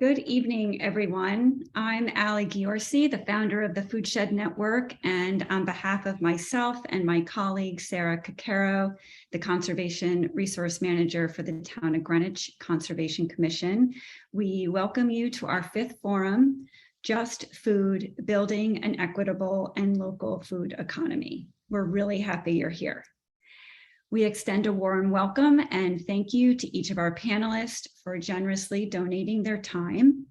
Good evening, everyone. I'm Allie Giorsi, the founder of the Food Shed Network, and on behalf of myself and my colleague, Sarah Cacaro, the Conservation Resource Manager for the Town of Greenwich Conservation Commission, we welcome you to our fifth forum, Just Food, Building an Equitable and Local Food Economy. We're really happy you're here. We extend a warm welcome and thank you to each of our panelists for generously donating their time.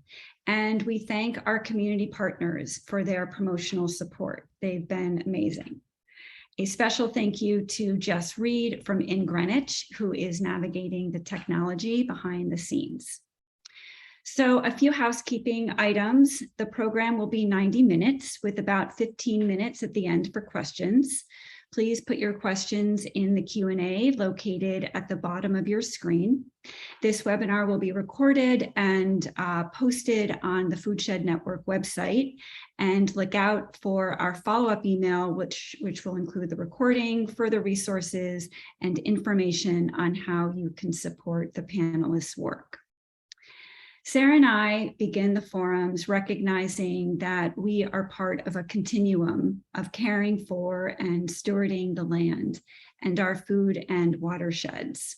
And we thank our community partners for their promotional support. They've been amazing. A special thank you to Jess Reed from In Greenwich, who is navigating the technology behind the scenes. So a few housekeeping items. The program will be 90 minutes with about 15 minutes at the end for questions. Please put your questions in the Q&A located at the bottom of your screen. This webinar will be recorded and posted on the Food Shed Network website. And look out for our follow-up email, which will include the recording, further resources, and information on how you can support the panelists' work. Sarah and I begin the forums recognizing that we are part of a continuum of caring for and stewarding the land and our food and watersheds.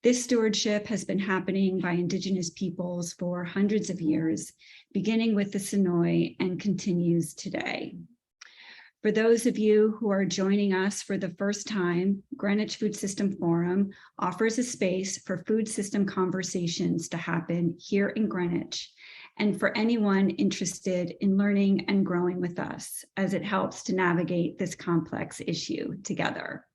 This stewardship has been happening by Indigenous peoples for hundreds of years, beginning with the Sonoy and continues today. For those of you who are joining us for the first time, Greenwich Food System Forum offers a space for food system conversations to happen here in Greenwich, and for anyone interested in learning and growing with us as it helps to navigate this complex issue together.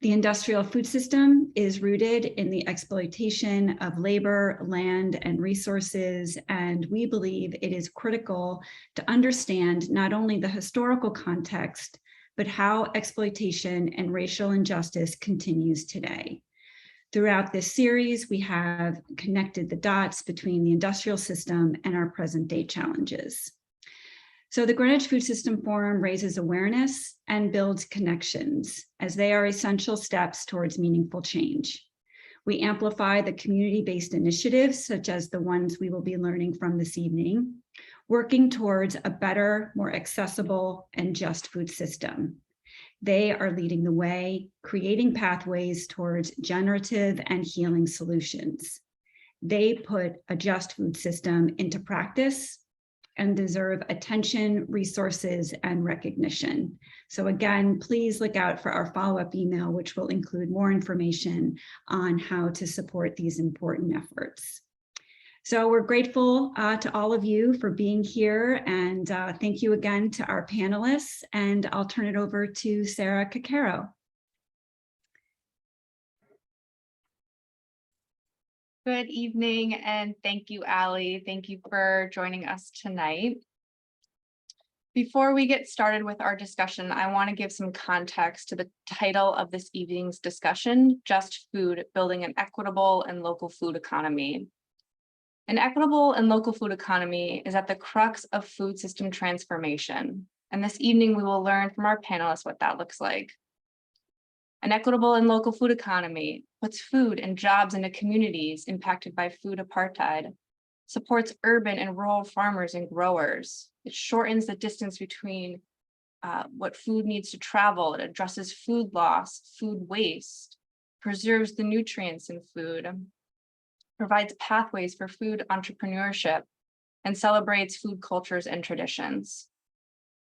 The industrial food system is rooted in the exploitation of labor, land, and resources, and we believe it is critical to understand not only the historical context, but how exploitation and racial injustice continues today. Throughout this series, we have connected the dots between the industrial system and our present-day challenges. So the Greenwich Food System Forum raises awareness and builds connections, as they are essential steps towards meaningful change. We amplify the community-based initiatives, such as the ones we will be learning from this evening, working towards a better, more accessible, and just food system. They are leading the way, creating pathways towards generative and healing solutions. They put a just food system into practice and deserve attention, resources, and recognition. So again, please look out for our follow-up email, which will include more information on how to support these important efforts. So we're grateful to all of you for being here, and thank you again to our panelists, and I'll turn it over to Sarah Cacaro. Good evening, and thank you, Allie. Thank you for joining us tonight. Before we get started with our discussion, I want to give some context to the title of this evening's discussion, Just Food, Building an Equitable and Local Food Economy. An equitable and local food economy is at the crux of food system transformation, and this evening we will learn from our panelists what that looks like. An equitable and local food economy puts food and jobs into communities impacted by food apartheid, supports urban and rural farmers and growers. It shortens the distance between what food needs to travel. It addresses food loss, food waste, preserves the nutrients in food, provides pathways for food entrepreneurship, and celebrates food cultures and traditions.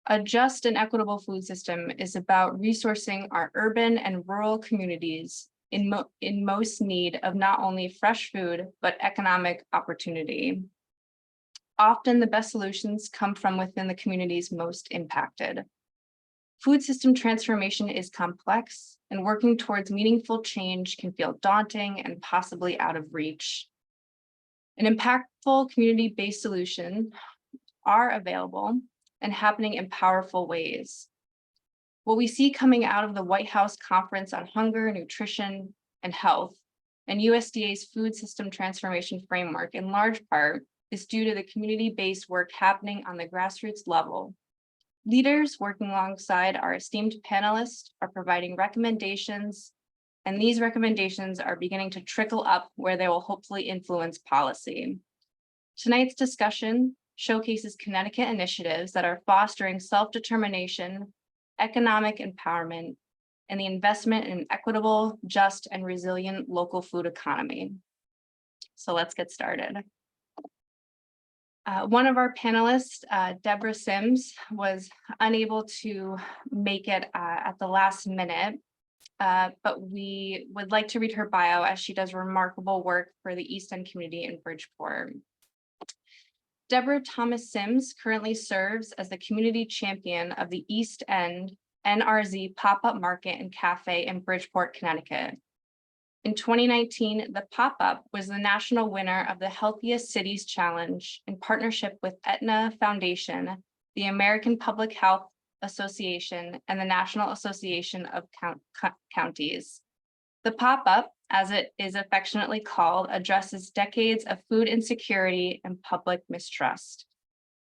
A just and equitable food system is about resourcing our urban and rural communities in most need of not only fresh food, but economic opportunity. Often the best solutions come from within the communities most impacted. Food system transformation is complex, and working towards meaningful change can feel daunting and possibly out of reach. An impactful community-based solutions are available and happening in powerful ways. What we see coming out of the White House Conference on Hunger, Nutrition, and Health, and USDA's Food System Transformation Framework, in large part, is due to the community-based work happening on the grassroots level. Leaders working alongside our esteemed panelists are providing recommendations, and these recommendations are beginning to trickle up where they will hopefully influence policy. Tonight's discussion showcases Connecticut initiatives that are fostering self-determination, economic empowerment, and the investment in an equitable, just, and resilient local food economy. So let's get started. One of our panelists, Deborah Sims, was unable to make it at the last minute, but we would like to read her bio as she does remarkable work for the East End community in Bridgeport. Deborah Thomas Sims currently serves as the community champion of the East End NRZ pop-up market and cafe in Bridgeport, Connecticut. In 2019, the pop-up was the national winner of the Healthiest Cities Challenge in partnership with Aetna Foundation, the American Public Health Association, and the National Association of Counties. The pop-up, as it is affectionately called, addresses decades of food insecurity and public mistrust.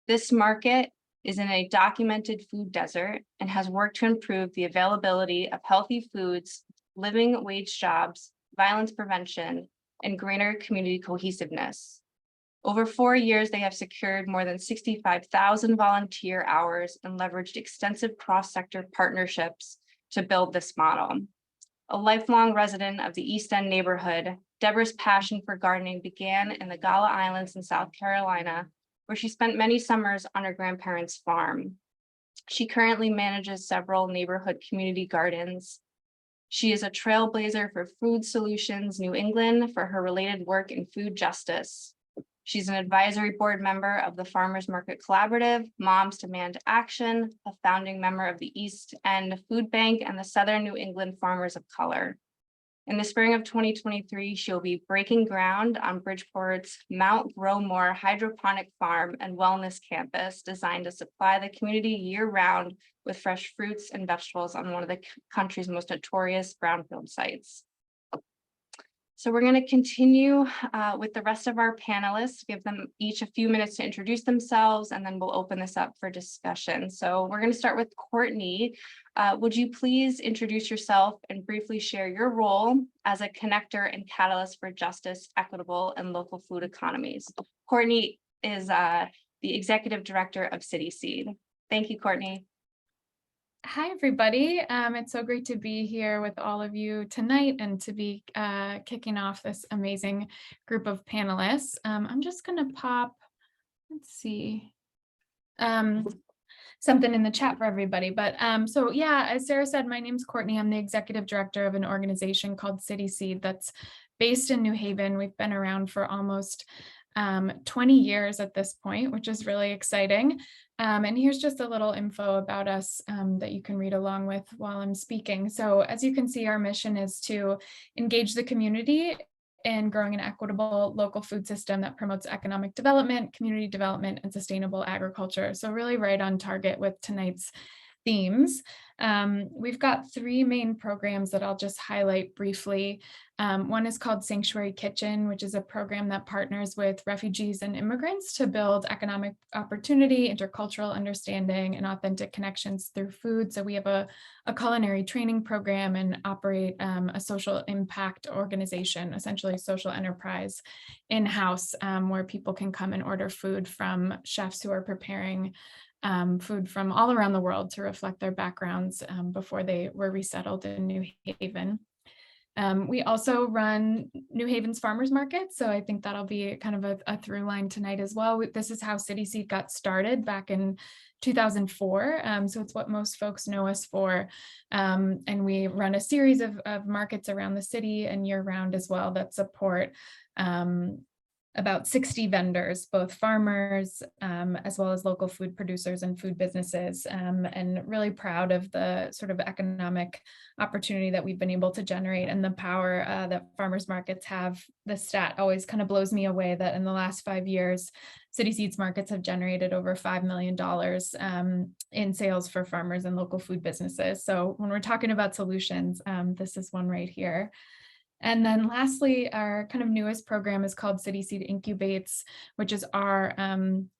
This market is in a documented food desert and has worked to improve the availability of healthy foods, living wage jobs, violence prevention, and greater community cohesiveness. Over 4 years, they have secured more than 65,000 volunteer hours and leveraged extensive cross-sector partnerships to build this model. A lifelong resident of the East End neighborhood, Deborah's passion for gardening began in the Gala Islands in South Carolina, where she spent many summers on her grandparents' farm. She currently manages several neighborhood community gardens. She is a trailblazer for Food Solutions New England for her related work in food justice. She's an advisory board member of the Farmers Market Collaborative, Moms Demand Action, a founding member of the East End Food Bank, and the Southern New England Farmers of Color. In the spring of 2023, she'll be breaking ground on Bridgeport's Mount Growmore Hydroponic Farm and Wellness Campus, designed to supply the community year-round with fresh fruits and vegetables on one of the country's most notorious brownfield sites. So we're going to continue with the rest of our panelists, give them each a few minutes to introduce themselves, and then we'll open this up for discussion. So we're going to start with Courtney. Would you please introduce yourself and briefly share your role as a connector and catalyst for justice, equitable, and local food economies? Courtney is the executive director of City Seed. Thank you, Courtney. Hi, everybody. It's so great to be here with all of you tonight and to be kicking off this amazing group of panelists. I'm just going to pop, let's see, something in the chat for everybody. But so yeah, as Sarah said, my name's Courtney. I'm the executive director of an organization called City Seed that's based in New Haven. We've been around for almost 20 years at this point, which is really exciting. And here's just a little info about us that you can read along with while I'm speaking. So as you can see, our mission is to engage the community in growing an equitable local food system that promotes economic development, community development, and sustainable agriculture. So really right on target with tonight's themes. We've got 3 main programs that I'll just highlight briefly. One is called Sanctuary Kitchen, which is a program that partners with refugees and immigrants to build economic opportunity, intercultural understanding, and authentic connections through food. So we have a culinary training program and operate a social impact organization, essentially a social enterprise in-house, where people can come and order food from chefs who are preparing food from all around the world to reflect their backgrounds before they were resettled in New Haven. We also run New Haven's farmers market, so I think that'll be kind of a through line tonight as well. This is how City Seed got started back in 2004, so it's what most folks know us for, and we run a series of markets around the city and year-round as well that support about 60 vendors, both farmers, as well as local food producers and food businesses, and really proud of the sort of economic opportunity that we've been able to generate and the power that farmers markets have. The stat always kind of blows me away that in the last 5 years, City Seeds markets have generated over $5 million in sales for farmers and local food businesses. So when we're talking about solutions, this is one right here. And then lastly, our kind of newest program is called City Seed Incubates, which is our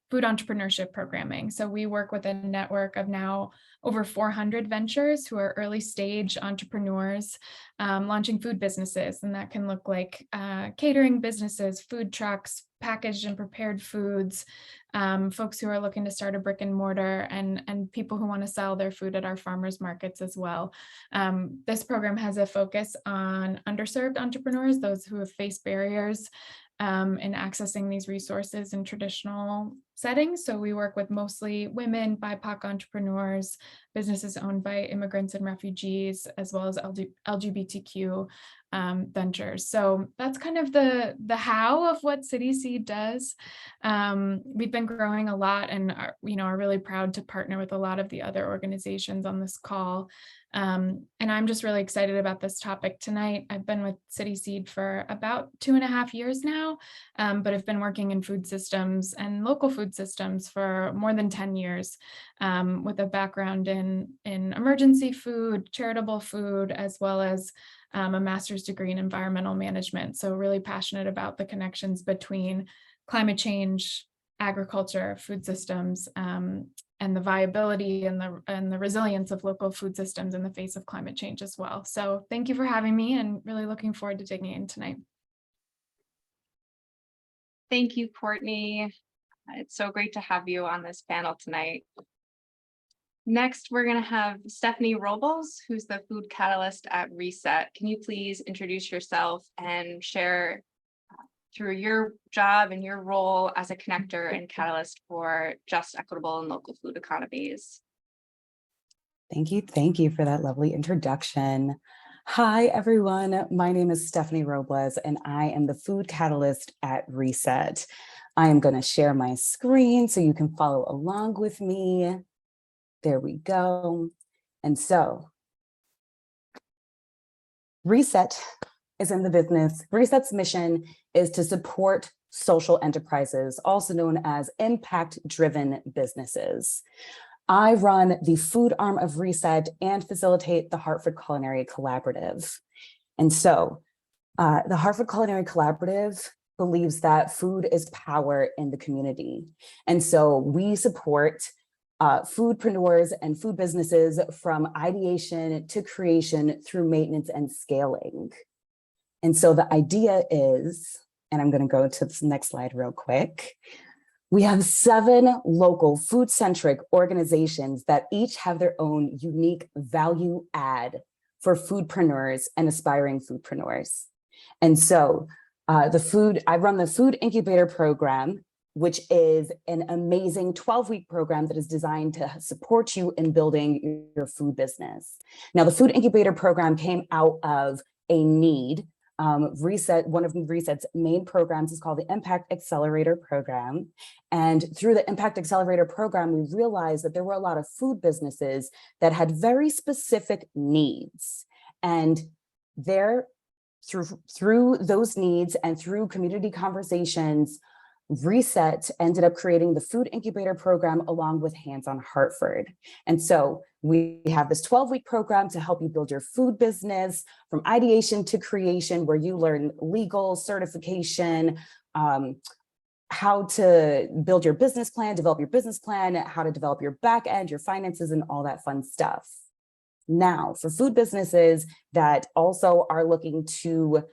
food entrepreneurship programming. So we work with a network of now over 400 ventures who are early stage entrepreneurs launching food businesses. And that can look like catering businesses, food trucks, packaged and prepared foods, folks who are looking to start a brick and mortar, and people who want to sell their food at our farmers markets as well. This program has a focus on underserved entrepreneurs, those who have faced barriers in accessing these resources in traditional settings. So we work with mostly women, BIPOC entrepreneurs, businesses owned by immigrants and refugees, as well as LGBTQ ventures. So that's kind of the how of what City Seed does. We've been growing a lot and are really proud to partner with a lot of the other organizations on this call. And I'm just really excited about this topic tonight. I've been with City Seed for about 2.5 years now, but I've been working in food systems and local food systems for more than 10 years, with a background in emergency food, charitable food, as well as a master's degree in environmental management. So really passionate about the connections between climate change, agriculture, food systems, and the viability and the resilience of local food systems in the face of climate change as well. So thank you for having me, and really looking forward to digging in tonight. Thank you, Courtney. It's so great to have you on this panel tonight. Next, we're going to have Stephanie Robles, who's the food catalyst at Reset. Can you please introduce yourself and share through your job and your role as a connector and catalyst for just, equitable, and local food economies? Thank you for that lovely introduction. Hi, everyone. My name is Stephanie Robles, and I am the food catalyst at Reset. I am going to share my screen so you can follow along with me. There we go. And so, Reset is in the business. Reset's mission is to support social enterprises, also known as impact-driven businesses. I run the food arm of Reset and facilitate the Hartford Culinary Collaborative. And so the Hartford Culinary Collaborative believes that food is power in the community. And so we support foodpreneurs and food businesses from ideation to creation through maintenance and scaling. And so the idea is, and I'm going to go to this next slide real quick. We have 7 local food-centric organizations that each have their own unique value add for foodpreneurs and aspiring foodpreneurs. And so I run the Food Incubator Program, which is an amazing 12-week program that is designed to support you in building your food business. Now, the Food Incubator Program came out of a need. Reset, one of Reset's main programs is called the Impact Accelerator Program. And through the Impact Accelerator Program, we realized that there were a lot of food businesses that had very specific needs. And through those needs and through community conversations, Reset ended up creating the Food Incubator Program along with Hands on Hartford. And so we have this 12-week program to help you build your food business from ideation to creation, where you learn legal certification, how to build your business plan, develop your business plan, how to develop your back end, your finances, and all that fun stuff. Now, for food businesses that also are looking to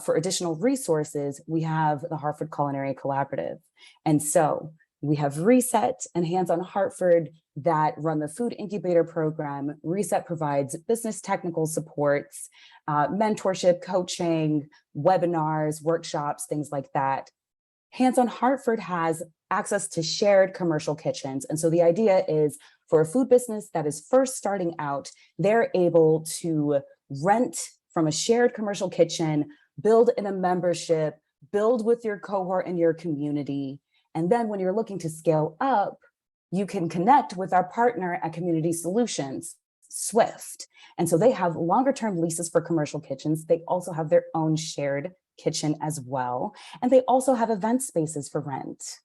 for additional resources, we have the Hartford Culinary Collaborative. And so we have Reset and Hands on Hartford that run the Food Incubator Program. Reset provides business technical supports, mentorship, coaching, webinars, workshops, things like that. Hands on Hartford has access to shared commercial kitchens. And so the idea is for a food business that is first starting out, they're able to rent from a shared commercial kitchen, build in a membership, build with your cohort and your community. And then when you're looking to scale up, you can connect with our partner at Community Solutions, Swift. And so they have longer term leases for commercial kitchens. They also have their own shared kitchen as well. And they also have event spaces for rent.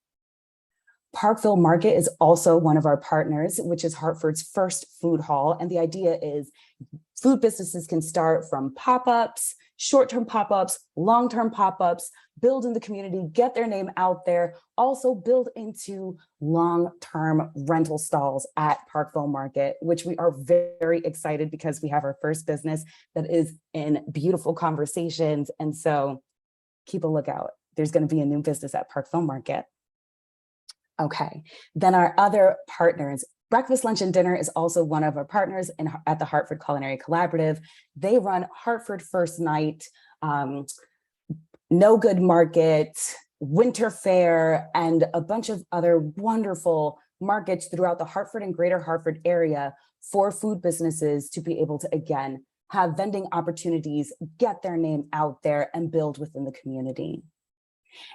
Parkville Market is also one of our partners, which is Hartford's first food hall. And the idea is food businesses can start from pop-ups, short-term pop-ups, long-term pop-ups, build in the community, get their name out there, also build into long-term rental stalls at Parkville Market, which we are very excited because we have our first business that is in beautiful conversations. And so keep a lookout. There's going to be a new business at Parkville Market. Okay, then our other partners, Breakfast, Lunch, and Dinner is also one of our partners at the Hartford Culinary Collaborative. They run Hartford First Night, No Good Market, Winter Fair, and a bunch of other wonderful markets throughout the Hartford and Greater Hartford area for food businesses to be able to, again, have vending opportunities, get their name out there, and build within the community.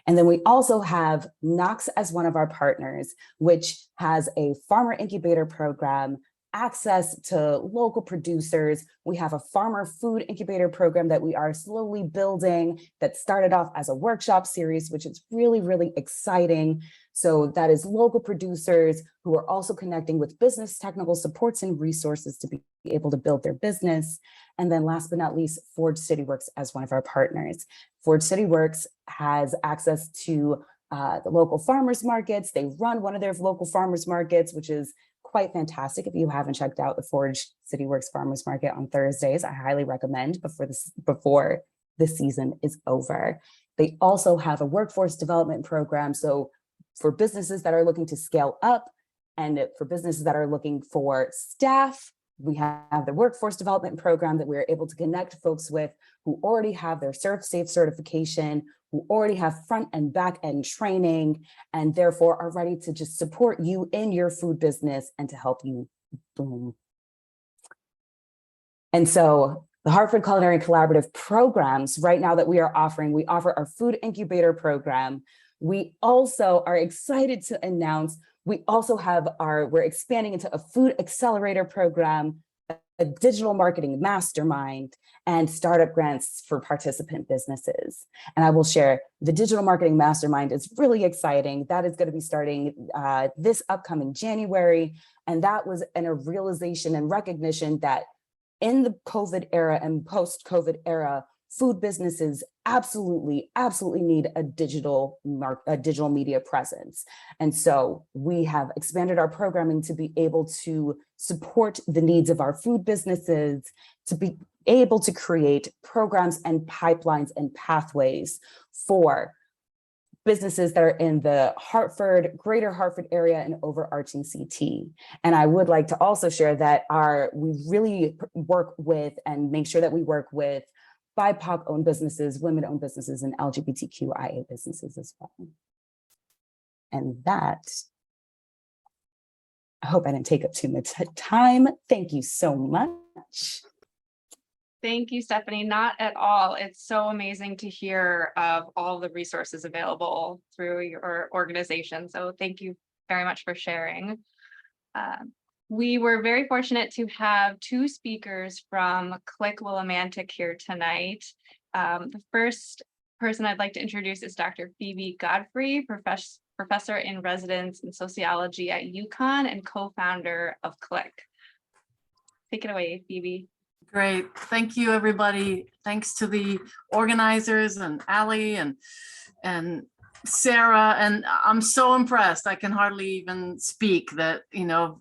And then we also have Knox as one of our partners, which has a farmer incubator program, access to local producers. We have a farmer food incubator program that we are slowly building that started off as a workshop series, which is really, really exciting. So that is local producers who are also connecting with business technical supports and resources to be able to build their business. And then last but not least, Forge City Works as one of our partners. Forge City Works has access to the local farmers markets. They run one of their local farmers markets, which is quite fantastic. If you haven't checked out the Forge City Works Farmers Market on Thursdays, I highly recommend before the season is over. They also have a workforce development program. So for businesses that are looking to scale up and for businesses that are looking for staff, we have the workforce development program that we're able to connect folks with who already have their ServSafe certification, who already have front and back end training, and therefore are ready to just support you in your food business and to help you boom. And so the Hartford Culinary Collaborative programs right now that we offer our food incubator program. We also are excited to announce we also have we're expanding into a food accelerator program, a digital marketing mastermind, and startup grants for participant businesses. And I will share the digital marketing mastermind is really exciting. That is going to be starting this upcoming January. And that was a realization and recognition that in the COVID era and post-COVID era, food businesses absolutely need a digital media presence. And so we have expanded our programming to be able to support the needs of our food businesses, to be able to create programs and pipelines and pathways for businesses that are in the Hartford, Greater Hartford area and overarching CT. And I would like to also share that we really work with and make sure that we work with BIPOC-owned businesses, women-owned businesses, and LGBTQIA businesses as well. And that, I hope I didn't take up too much time. Thank you so much. Thank you, Stephanie. Not at all. It's so amazing to hear of all the resources available through your organization. So thank you very much for sharing. We were very fortunate to have two speakers from Click Willimantic here tonight. The first person I'd like to introduce is Dr. Phoebe Godfrey, professor in residence in sociology at UConn and co-founder of Click. Take it away, Phoebe. Great. Thank you, everybody. Thanks to the organizers and Ali and Sarah. And I'm so impressed. I can hardly even speak that,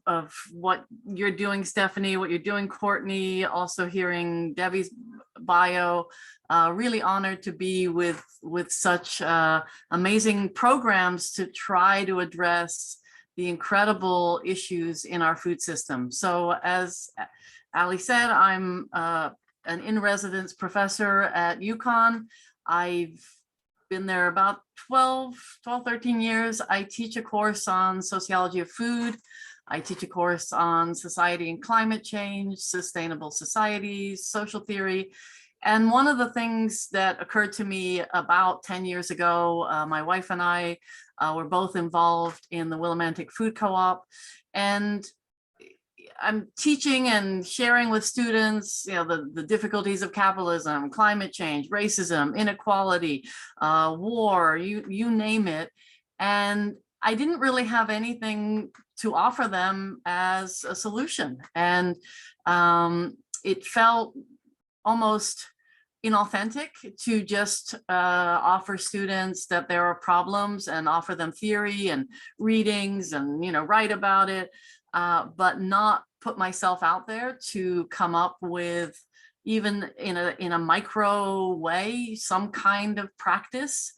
of what you're doing, Stephanie, what you're doing, Courtney, also hearing Debbie's bio. Really honored to be with such amazing programs to try to address the incredible issues in our food system. So as Ali said, I'm an in-residence professor at UConn. I've been there about 13 years. I teach a course on sociology of food. I teach a course on society and climate change, sustainable societies, social theory. And one of the things that occurred to me about 10 years ago, my wife and I were both involved in the Willimantic Food Co-op. And I'm teaching and sharing with students, the difficulties of capitalism, climate change, racism, inequality, war, you name it. And I didn't really have anything to offer them as a solution. And it felt almost inauthentic to just offer students that there are problems and offer them theory and readings and, you know, write about it, but not put myself out there to come up with, even in a micro way, some kind of practice.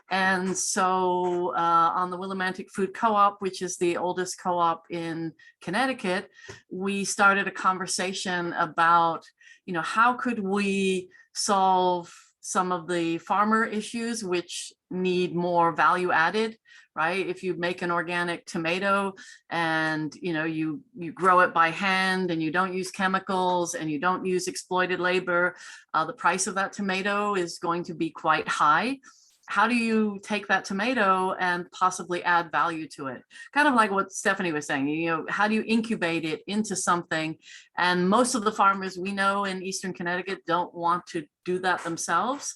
And so on the Willimantic Food Co-op, which is the oldest co-op in Connecticut, we started a conversation about, you know, how could we solve some of the farmer issues which need more value added, right? If you make an organic tomato and, you know, you grow it by hand and you don't use chemicals and you don't use exploited labor, the price of that tomato is going to be quite high. How do you take that tomato and possibly add value to it? Kind of like what Stephanie was saying, you know, how do you incubate it into something? And most of the farmers we know in Eastern Connecticut don't want to do that themselves.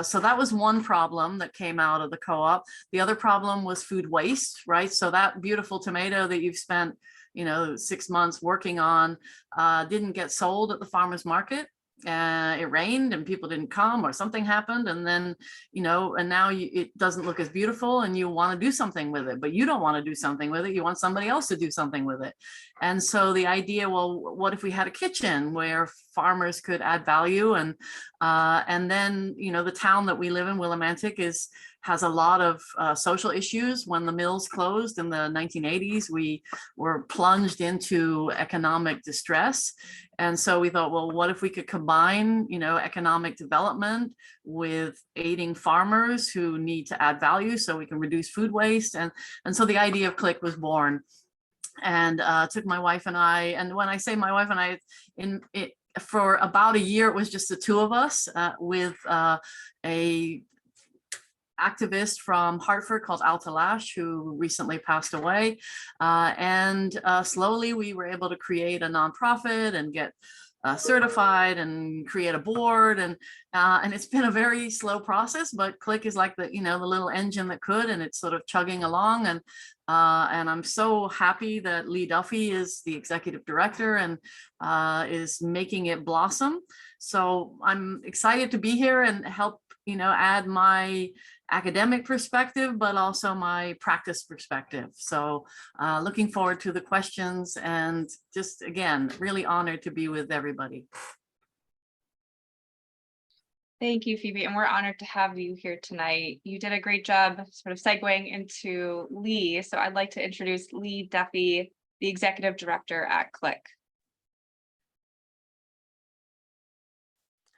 So that was one problem that came out of the co-op. The other problem was food waste, right? So that beautiful tomato that you've spent, you know, 6 months working on didn't get sold at the farmer's market. It rained and people didn't come, or something happened, and then, you know, and now it doesn't look as beautiful and you want to do something with it, but you don't want to do something with it, you want somebody else to do something with it. And so the idea, well, what if we had a kitchen where farmers could add value? And then, you know, the town that we live in, Willimantic, has a lot of social issues. When the mills closed in the 1980s, we were plunged into economic distress. And so we thought, well, what if we could combine, you know, economic development with aiding farmers who need to add value so we can reduce food waste? And so the idea of CLIC was born. And took my wife and I, and when I say my wife and I, for about a year, it was just the two of us with a activist from Hartford called Alta Lash, who recently passed away. And slowly we were able to create a nonprofit and get certified and create a board. And it's been a very slow process, but CLIC is like the, you know, the little engine that could, and it's sort of chugging along. And I'm so happy that Lee Duffy is the executive director and is making it blossom. So I'm excited to be here and help, you know, add my academic perspective, but also my practice perspective. So looking forward to the questions, and just, again, really honored to be with everybody. Thank you, Phoebe, and we're honored to have you here tonight. You did a great job sort of segueing into Lee. So I'd like to introduce Lee Duffy, the executive director at CLIC.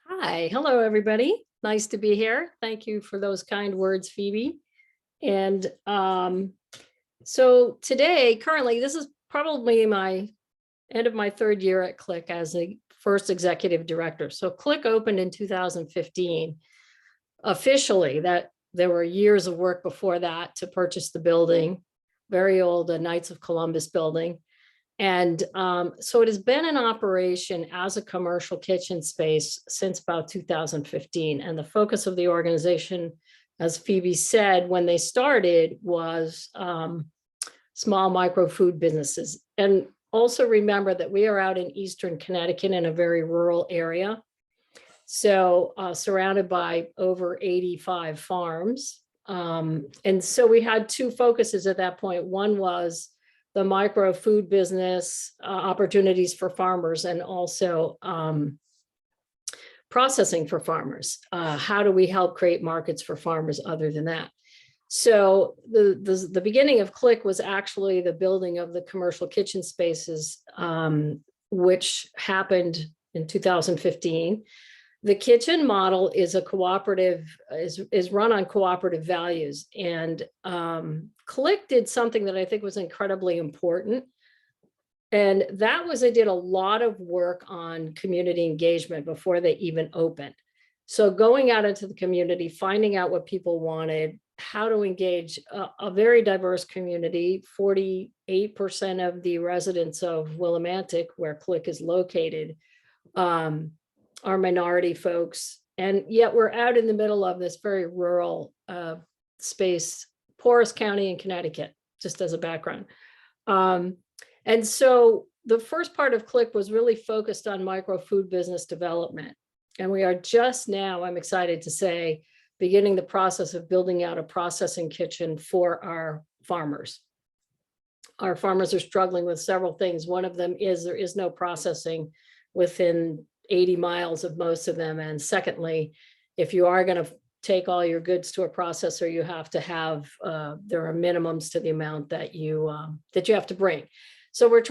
Hi, hello, everybody. Nice to be here. Thank you for those kind words, Phoebe. And so today, currently, this is probably my end of my third year at CLIC as a first executive director. So CLIC opened in 2015. Officially, that there were years of work before that to purchase the building, very old Knights of Columbus building. And so it has been in operation as a commercial kitchen space since about 2015. And the focus of the organization, as Phoebe said, when they started, was small micro food businesses. And also remember that we are out in Eastern Connecticut in a very rural area. So surrounded by over 85 farms. And so we had two focuses at that point. One was the micro food business opportunities for farmers, and also processing for farmers. How do we help create markets for farmers other than that? So the beginning of CLIC was actually the building of the commercial kitchen spaces, which happened in 2015. The kitchen model is a cooperative, is run on cooperative values. And CLIC did something that I think was incredibly important. And that was, they did a lot of work on community engagement before they even opened. So going out into the community, finding out what people wanted, how to engage a very diverse community. 48% of the residents of Willimantic, where CLIC is located, are minority folks. And yet we're out in the middle of this very rural space, poorest county in Connecticut. just as a background. And so the first part of CLIC was really focused on micro food business development. And we are just now, I'm excited to say, beginning the process of building out a processing kitchen for our farmers. Our farmers are struggling with several things. One of them is there is no processing within 80 miles of most of them. And secondly, if you are going to take all your goods to a processor, you have to have, there are minimums to the amount that you have to bring. So we're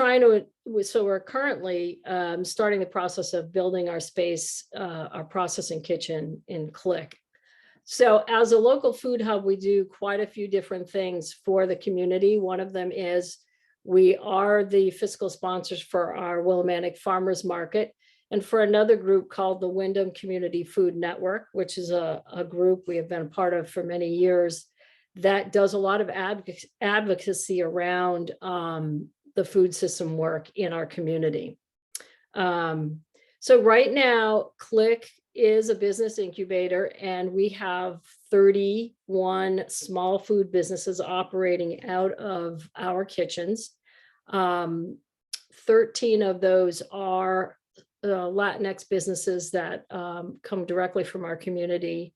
currently starting the process of building our space, our processing kitchen in CLIC. So as a local food hub, we do quite a few different things for the community. One of them is we are the fiscal sponsors for our Willimantic Farmers Market, and for another group called the Wyndham Community Food Network, which is a group we have been a part of for many years that does a lot of advocacy around the food system work in our community. So right now, CLIC is a business incubator, and we have 31 small food businesses operating out of our kitchens. 13 of those are Latinx businesses that come directly from our community.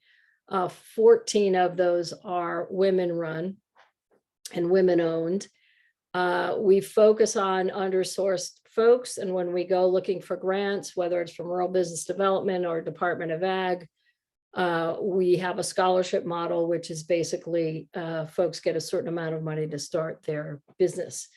14 of those are women run and women owned. We focus on undersourced folks, and when we go looking for grants, whether it's from Rural Business Development or Department of Ag, we have a scholarship model, which is basically folks get a certain amount of money to start their business.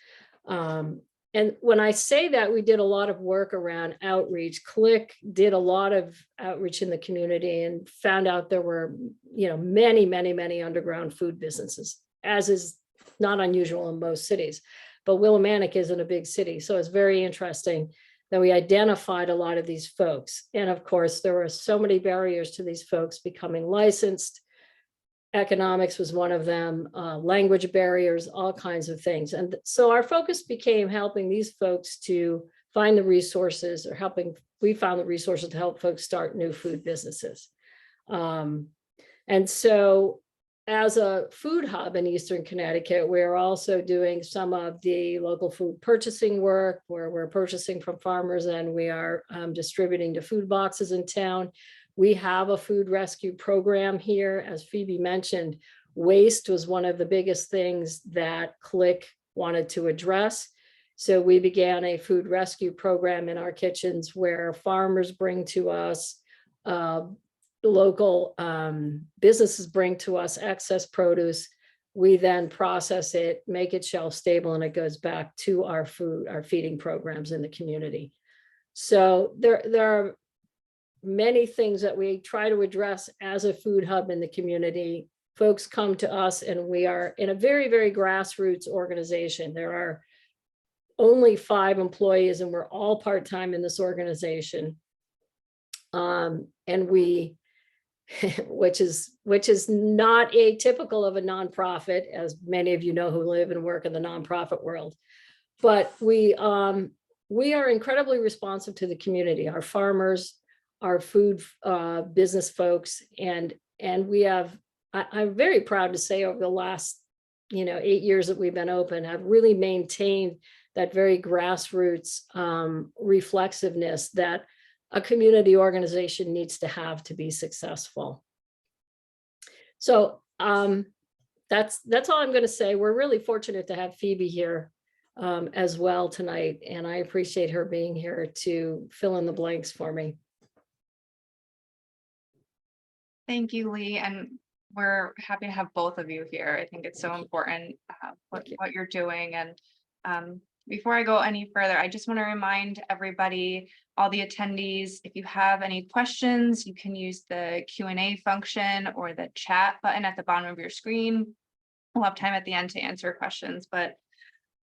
And when I say that, we did a lot of work around outreach. CLIC did a lot of outreach in the community and found out there were, many underground food businesses, as is not unusual in most cities. But Willimantic isn't a big city, so it's very interesting that we identified a lot of these folks. And of course, there were so many barriers to these folks becoming licensed. Economics was one of them, language barriers, all kinds of things. And so our focus became helping these folks to find the resources, or we found the resources to help folks start new food businesses. And so as a food hub in Eastern Connecticut, we're also doing some of the local food purchasing work, where we're purchasing from farmers and we are distributing to food boxes in town. We have a food rescue program here. As Phoebe mentioned, waste was one of the biggest things that CLIC wanted to address. So we began a food rescue program in our kitchens where farmers bring to us, local businesses bring to us excess produce. We then process it, make it shelf stable, and it goes back to our feeding programs in the community. So there are many things that we try to address as a food hub in the community. Folks come to us, and we are in a very, very grassroots organization. There are only 5 employees, and we're all part-time in this organization. And we, which is not atypical of a nonprofit, as many of you know who live and work in the nonprofit world. But we are incredibly responsive to the community, our farmers, our food business folks, and we have, I'm very proud to say, over the last 8 years that we've been open, have really maintained that very grassroots reflexiveness that a community organization needs to have to be successful. So that's all I'm going to say. We're really fortunate to have Phoebe here as well tonight, and I appreciate her being here to fill in the blanks for me. Thank you, Lee, and we're happy to have both of you here. I think it's so important what you're doing. And before I go any further, I just want to remind everybody, all the attendees, if you have any questions, you can use the Q&A function or the chat button at the bottom of your screen. We'll have time at the end to answer questions. But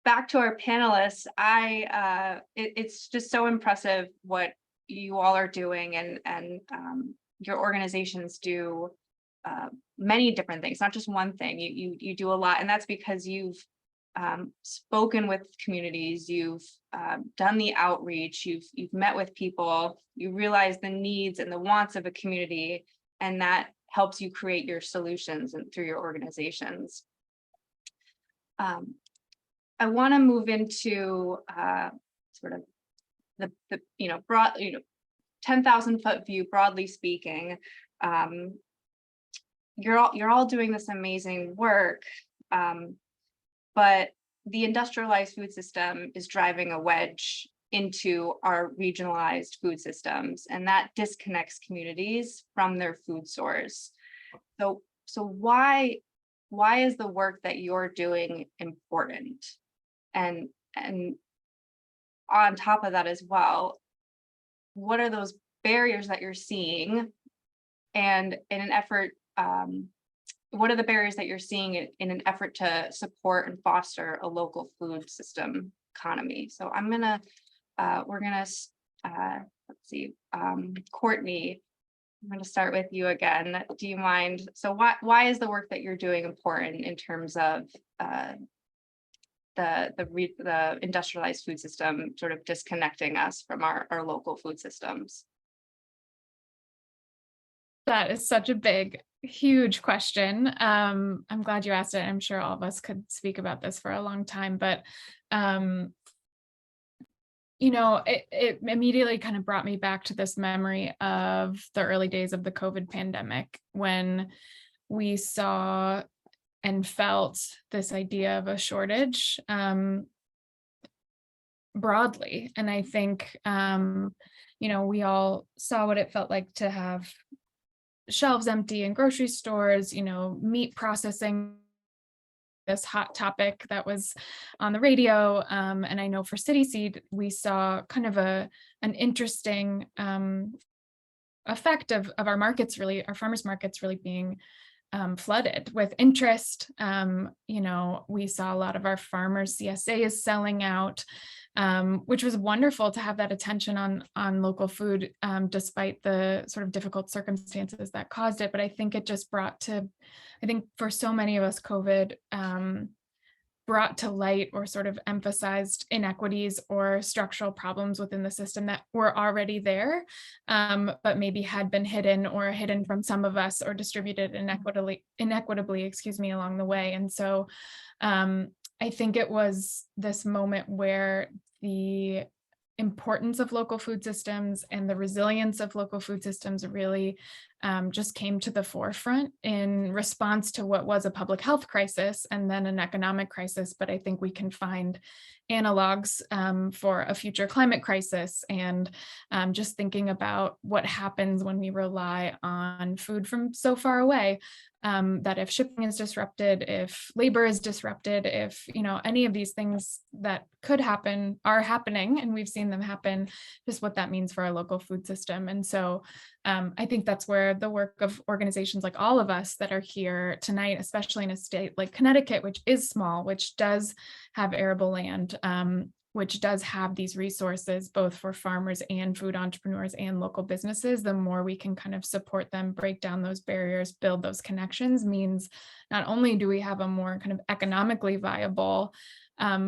back to our panelists, it's just so impressive what you all are doing, and your organizations do many different things, not just one thing. You do a lot, and that's because you've spoken with communities, you've done the outreach, you've met with people, you realize the needs and the wants of a community, and that helps you create your solutions and through your organizations. I want to move into sort of the broad 10,000 foot view, broadly speaking. You're all doing this amazing work, but the industrialized food system is driving a wedge into our regionalized food systems, and that disconnects communities from their food source. So why is the work that you're doing important? And on top of that as well, what are those barriers that you're seeing? And in an effort, what are the barriers that you're seeing in an effort to support and foster a local food system economy? So we're gonna, let's see, Courtney, I'm gonna start with you again. Do you mind? So why is the work that you're doing important in terms of the industrialized food system sort of disconnecting us from our local food systems? That is such a big, huge question. I'm glad you asked it. I'm sure all of us could speak about this for a long time, but it immediately kind of brought me back to this memory of the early days of the COVID pandemic, when we saw and felt this idea of a shortage broadly. And I think, we all saw what it felt like to have shelves empty in grocery stores, meat processing, this hot topic that was on the radio. And I know for City Seed, we saw kind of an interesting effect of our markets, really, our farmers markets really being flooded with interest. We saw a lot of our farmers CSAs selling out, which was wonderful to have that attention on local food, despite the sort of difficult circumstances that caused it. But I think it just I think for so many of us, COVID brought to light or sort of emphasized inequities or structural problems within the system that were already there, but maybe had been hidden from some of us or distributed inequitably, along the way. And so I think it was this moment where the importance of local food systems and the resilience of local food systems really just came to the forefront in response to what was a public health crisis and then an economic crisis. But I think we can find analogs for a future climate crisis, and just thinking about what happens when we rely on food from so far away. That if shipping is disrupted, if labor is disrupted, if any of these things that could happen are happening, and we've seen them happen, just what that means for our local food system. And so I think that's where the work of organizations like all of us that are here tonight, especially in a state like Connecticut, which is small, which does have arable land, which does have these resources both for farmers and food entrepreneurs and local businesses, the more we can kind of support them, break down those barriers, build those connections, means not only do we have a more kind of economically viable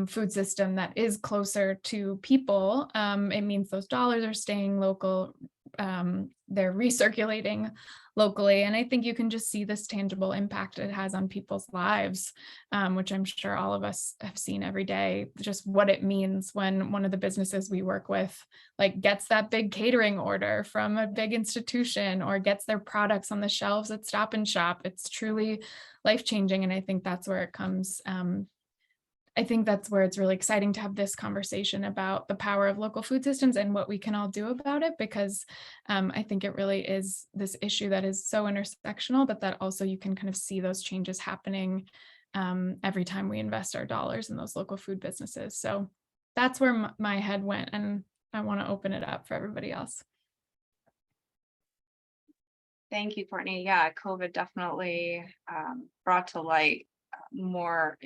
food system that is closer to people, it means those dollars are staying local, they're recirculating locally. And I think you can just see this tangible impact it has on people's lives, which I'm sure all of us have seen every day, just what it means when one of the businesses we work with gets that big catering order from a big institution or gets their products on the shelves at Stop and Shop. It's truly life-changing. And I think that's where it comes. I think that's where it's really exciting to have this conversation about the power of local food systems and what we can all do about it, because I think it really is this issue that is so intersectional, but that also you can kind of see those changes happening every time we invest our dollars in those local food businesses. So that's where my head went, and I want to open it up for everybody else. Thank you, Courtney. Yeah, COVID definitely brought to light more,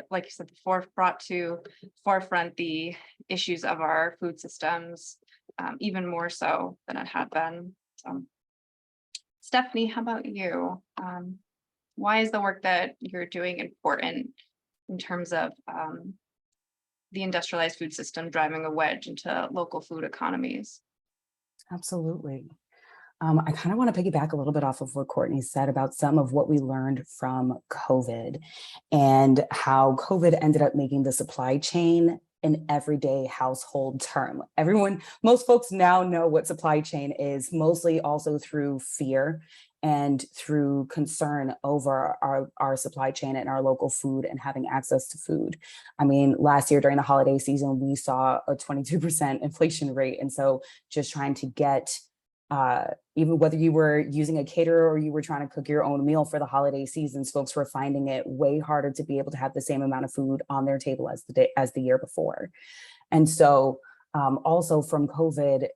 like you said before, brought to forefront the issues of our food systems, even more so than it had been. So, Stephanie, how about you? Why is the work that you're doing important in terms of the industrialized food system driving a wedge into local food economies? Absolutely. I kind of want to piggyback a little bit off of what Courtney said about some of what we learned from COVID and how COVID ended up making the supply chain an everyday household term. Most folks now know what supply chain is, mostly also through fear and through concern over our supply chain and our local food and having access to food. I mean, last year during the holiday season, we saw a 22% inflation rate. And so just trying to get even whether you were using a caterer or you were trying to cook your own meal for the holiday seasons, folks were finding it way harder to be able to have the same amount of food on their table as the year before. And so also from COVID,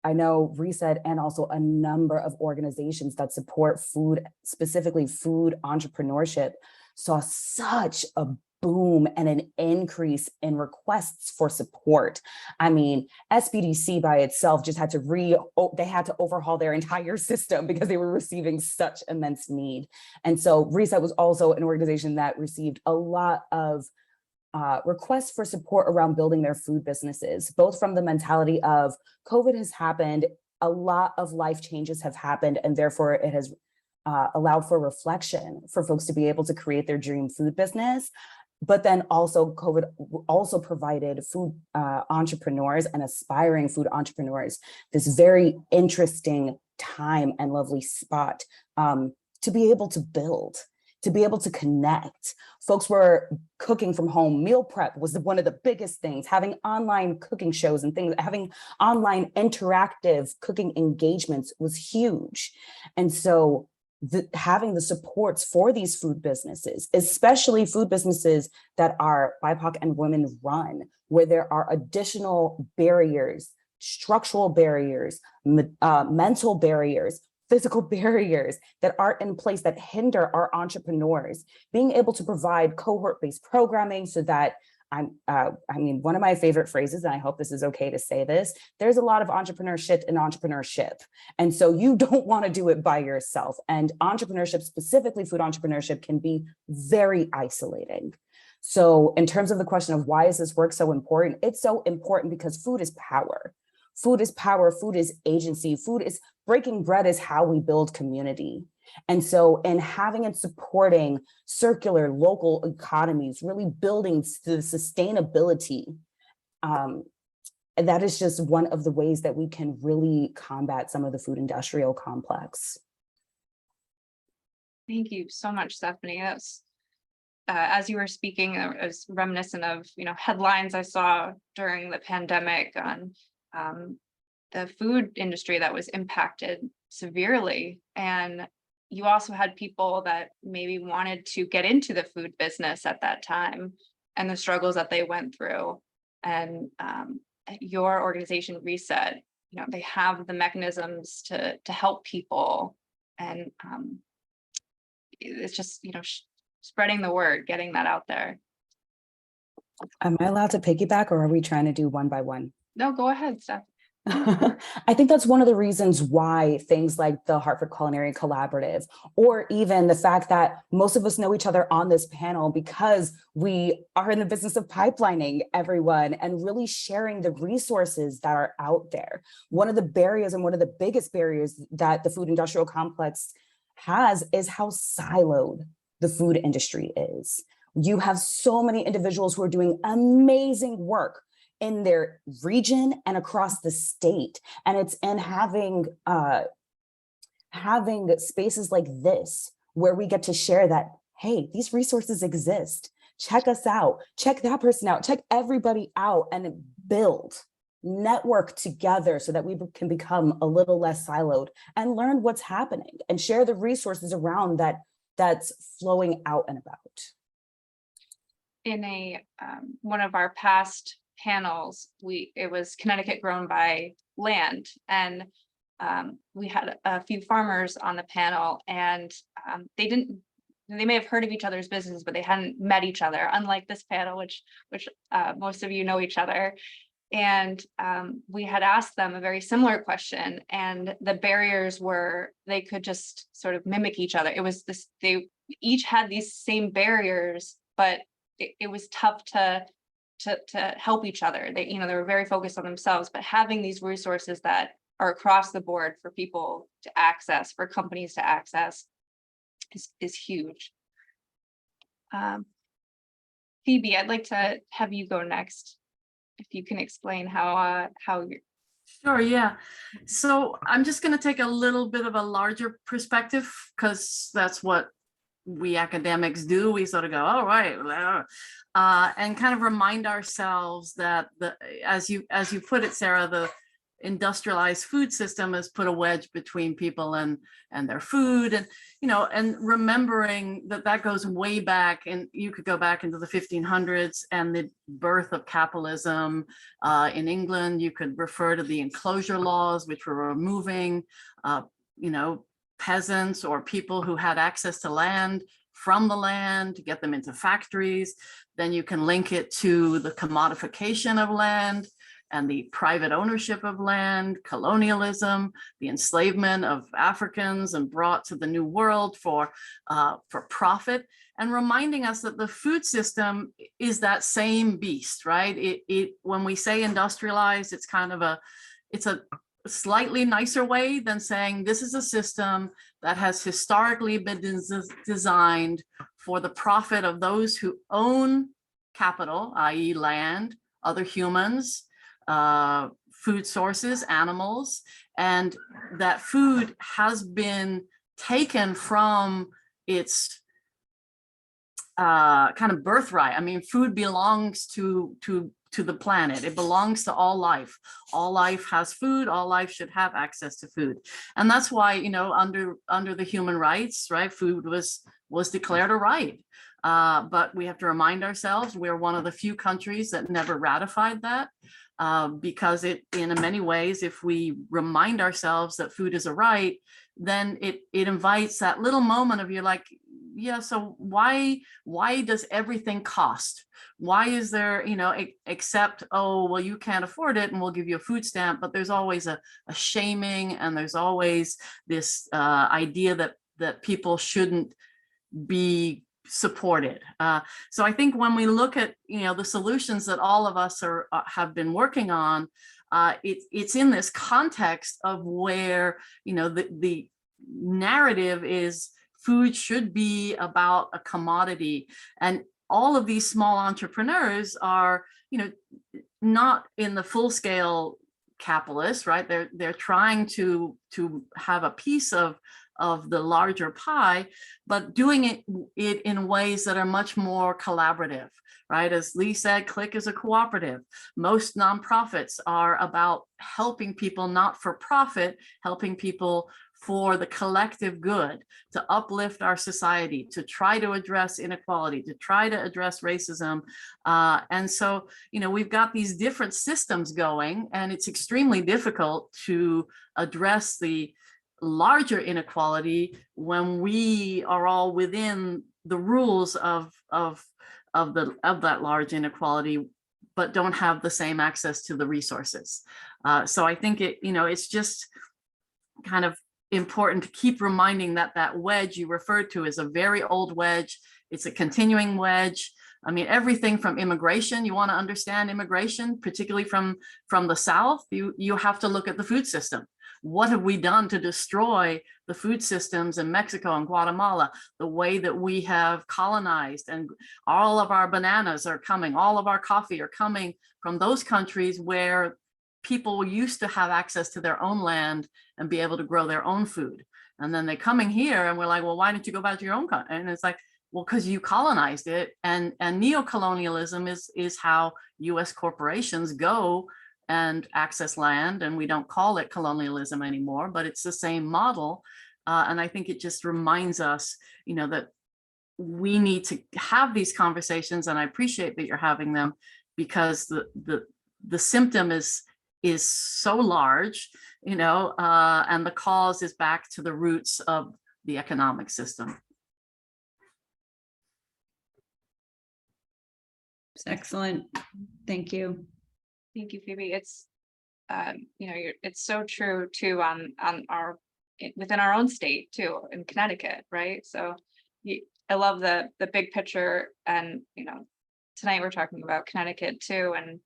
I know Reset and also a number of organizations that support food, specifically food entrepreneurship, saw such a boom and an increase in requests for support. I mean, SBDC by itself just had to overhaul their entire system because they were receiving such immense need. And so Reset was also an organization that received a lot of requests for support around building their food businesses, both from the mentality of COVID has happened, a lot of life changes have happened, and therefore it has allowed for reflection for folks to be able to create their dream food business. But then also COVID also provided food entrepreneurs and aspiring food entrepreneurs this very interesting time and lovely spot to be able to build, to be able to connect. Folks were cooking from home. Meal prep was one of the biggest things. Having online cooking shows and things, having online interactive cooking engagements was huge. And so having the supports for these food businesses, especially food businesses that are BIPOC and women run, where there are additional barriers, structural barriers, mental barriers, physical barriers that are in place that hinder our entrepreneurs, being able to provide cohort-based programming so that I mean, one of my favorite phrases, and I hope this is okay to say this, there's a lot of entrepreneurship in entrepreneurship. And so you don't want to do it by yourself. And entrepreneurship, specifically food entrepreneurship, can be very isolating. So in terms of the question of why is this work so important? It's so important because food is power. Food is power, food is agency, breaking bread is how we build community. And so in having and supporting circular local economies, really building the sustainability, that is just one of the ways that we can really combat some of the food industrial complex. Thank you so much, Stephanie. That's as you were speaking, I was reminiscent of headlines I saw during the pandemic on the food industry that was impacted severely. And you also had people that maybe wanted to get into the food business at that time and the struggles that they went through. And your organization Reset, they have the mechanisms to help people. And it's just, spreading the word, getting that out there. Am I allowed to piggyback, or are we trying to do one by one? No, go ahead, Steph. I think that's one of the reasons why things like the Hartford Culinary Collaborative, or even the fact that most of us know each other on this panel because we are in the business of pipelining everyone and really sharing the resources that are out there. One of the barriers and one of the biggest barriers that the food industrial complex has is how siloed the food industry is. You have so many individuals who are doing amazing work in their region and across the state. And it's in having spaces like this where we get to share that, hey, these resources exist. Check us out, check that person out, check everybody out, and build, network together so that we can become a little less siloed and learn what's happening and share the resources around that's flowing out and about. In one of our past panels, it was Connecticut grown by land, and we had a few farmers on the panel, and they may have heard of each other's businesses, but they hadn't met each other, unlike this panel, which most of you know each other. And we had asked them a very similar question, and the barriers were they could just sort of mimic each other. It was this, they each had these same barriers, but it was tough to help each other. They were very focused on themselves, but having these resources that or across the board for people to access, for companies to access is huge. Phoebe, I'd like to have you go next. If you can explain how you're. Sure, yeah. So I'm just going to take a little bit of a larger perspective because that's what we academics do. We sort of go, all right, and kind of remind ourselves that as you put it, Sarah, the industrialized food system has put a wedge between people and their food, and and remembering that goes way back, and you could go back into the 1500s and the birth of capitalism in England. You could refer to the enclosure laws, which were removing peasants or people who had access to land from the land to get them into factories. Then you can link it to the commodification of land and the private ownership of land, colonialism, the enslavement of Africans and brought to the New World for profit, and reminding us that the food system is that same beast, right? When we say industrialized, it's kind of a slightly nicer way than saying this is a system that has historically been designed for the profit of those who own capital, i.e. land, other humans, food sources, animals, and that food has been taken from its kind of birthright. I mean, food belongs to the planet. It belongs to all life. All life has food. All life should have access to food. And that's why, under the human rights, right, food was declared a right. But we have to remind ourselves we're one of the few countries that never ratified that, because in many ways, if we remind ourselves that food is a right, then it invites that little moment of you're like, yeah, so why does everything cost? Why is there, except, oh, well, you can't afford it and we'll give you a food stamp, but there's always a shaming, and there's always this idea that people shouldn't be supported. So I think when we look at, the solutions that all of us have been working on, it's in this context of where, the narrative is food should be about a commodity, and all of these small entrepreneurs are, not in the full scale capitalists, right? They're trying to have a piece of the larger pie, but doing it in ways that are much more collaborative, right? As Lee said, Click is a cooperative. Most nonprofits are about helping people not for profit, helping people for the collective good, to uplift our society, to try to address inequality, to try to address racism. And so, we've got these different systems going, and it's extremely difficult to address the larger inequality when we are all within the rules of that large inequality, but don't have the same access to the resources. So I think it's just kind of important to keep reminding that wedge you referred to is a very old wedge. It's a continuing wedge. I mean, everything from immigration, you want to understand immigration, particularly from the South, you have to look at the food system. What have we done to destroy the food systems in Mexico and Guatemala? The way that we have colonized, and all of our bananas are coming, all of our coffee are coming from those countries where people used to have access to their own land and be able to grow their own food. And then they're coming here and we're like, well, why don't you go back to your own country? And it's like, well, because you colonized it. And neocolonialism is how US corporations go and access land. And we don't call it colonialism anymore, but it's the same model. And I think it just reminds us, that we need to have these conversations. And I appreciate that you're having them, because the symptom is so large, and the cause is back to the roots of the economic system. It's excellent. Thank you. Thank you, Phoebe. It's it's so true too on within our own state too, in Connecticut, right? So I love the big picture, and tonight we're talking about Connecticut too, and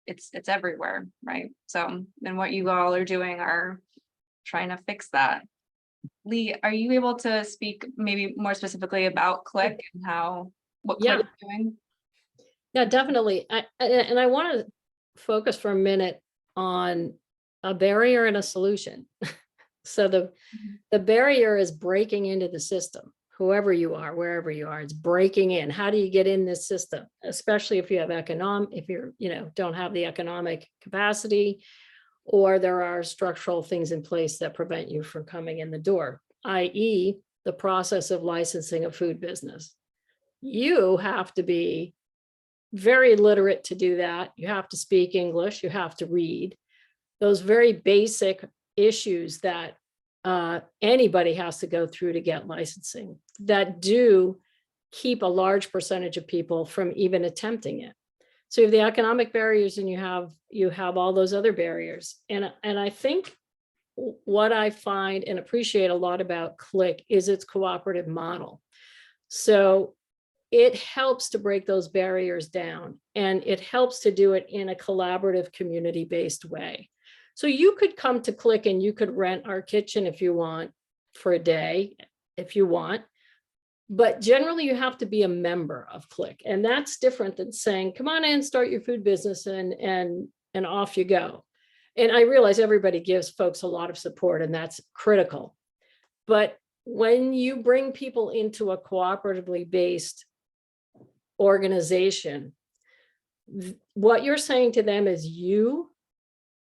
it's everywhere, right? So, and what you all are doing are trying to fix that. Lee, are you able to speak maybe more specifically about Click and what Yeah. Click is doing? Yeah, definitely. And I want to focus for a minute on a barrier and a solution. So the barrier is breaking into the system, whoever you are, wherever you are, it's breaking in. How do you get in this system? Especially if you have if you're, don't have the economic capacity, or there are structural things in place that prevent you from coming in the door, i.e. the process of licensing a food business. You have to be very literate to do that. You have to speak English, you have to read. Those very basic issues that anybody has to go through to get licensing that do keep a large percentage of people from even attempting it. So you have the economic barriers and you have all those other barriers. And I think what I find and appreciate a lot about Click is its cooperative model. So it helps to break those barriers down, and it helps to do it in a collaborative, community-based way. So you could come to Click and you could rent our kitchen if you want for a day, if you want. But generally you have to be a member of Click. And that's different than saying, come on in, start your food business and off you go. And I realize everybody gives folks a lot of support, and that's critical. But when you bring people into a cooperatively based organization, what you're saying to them is you,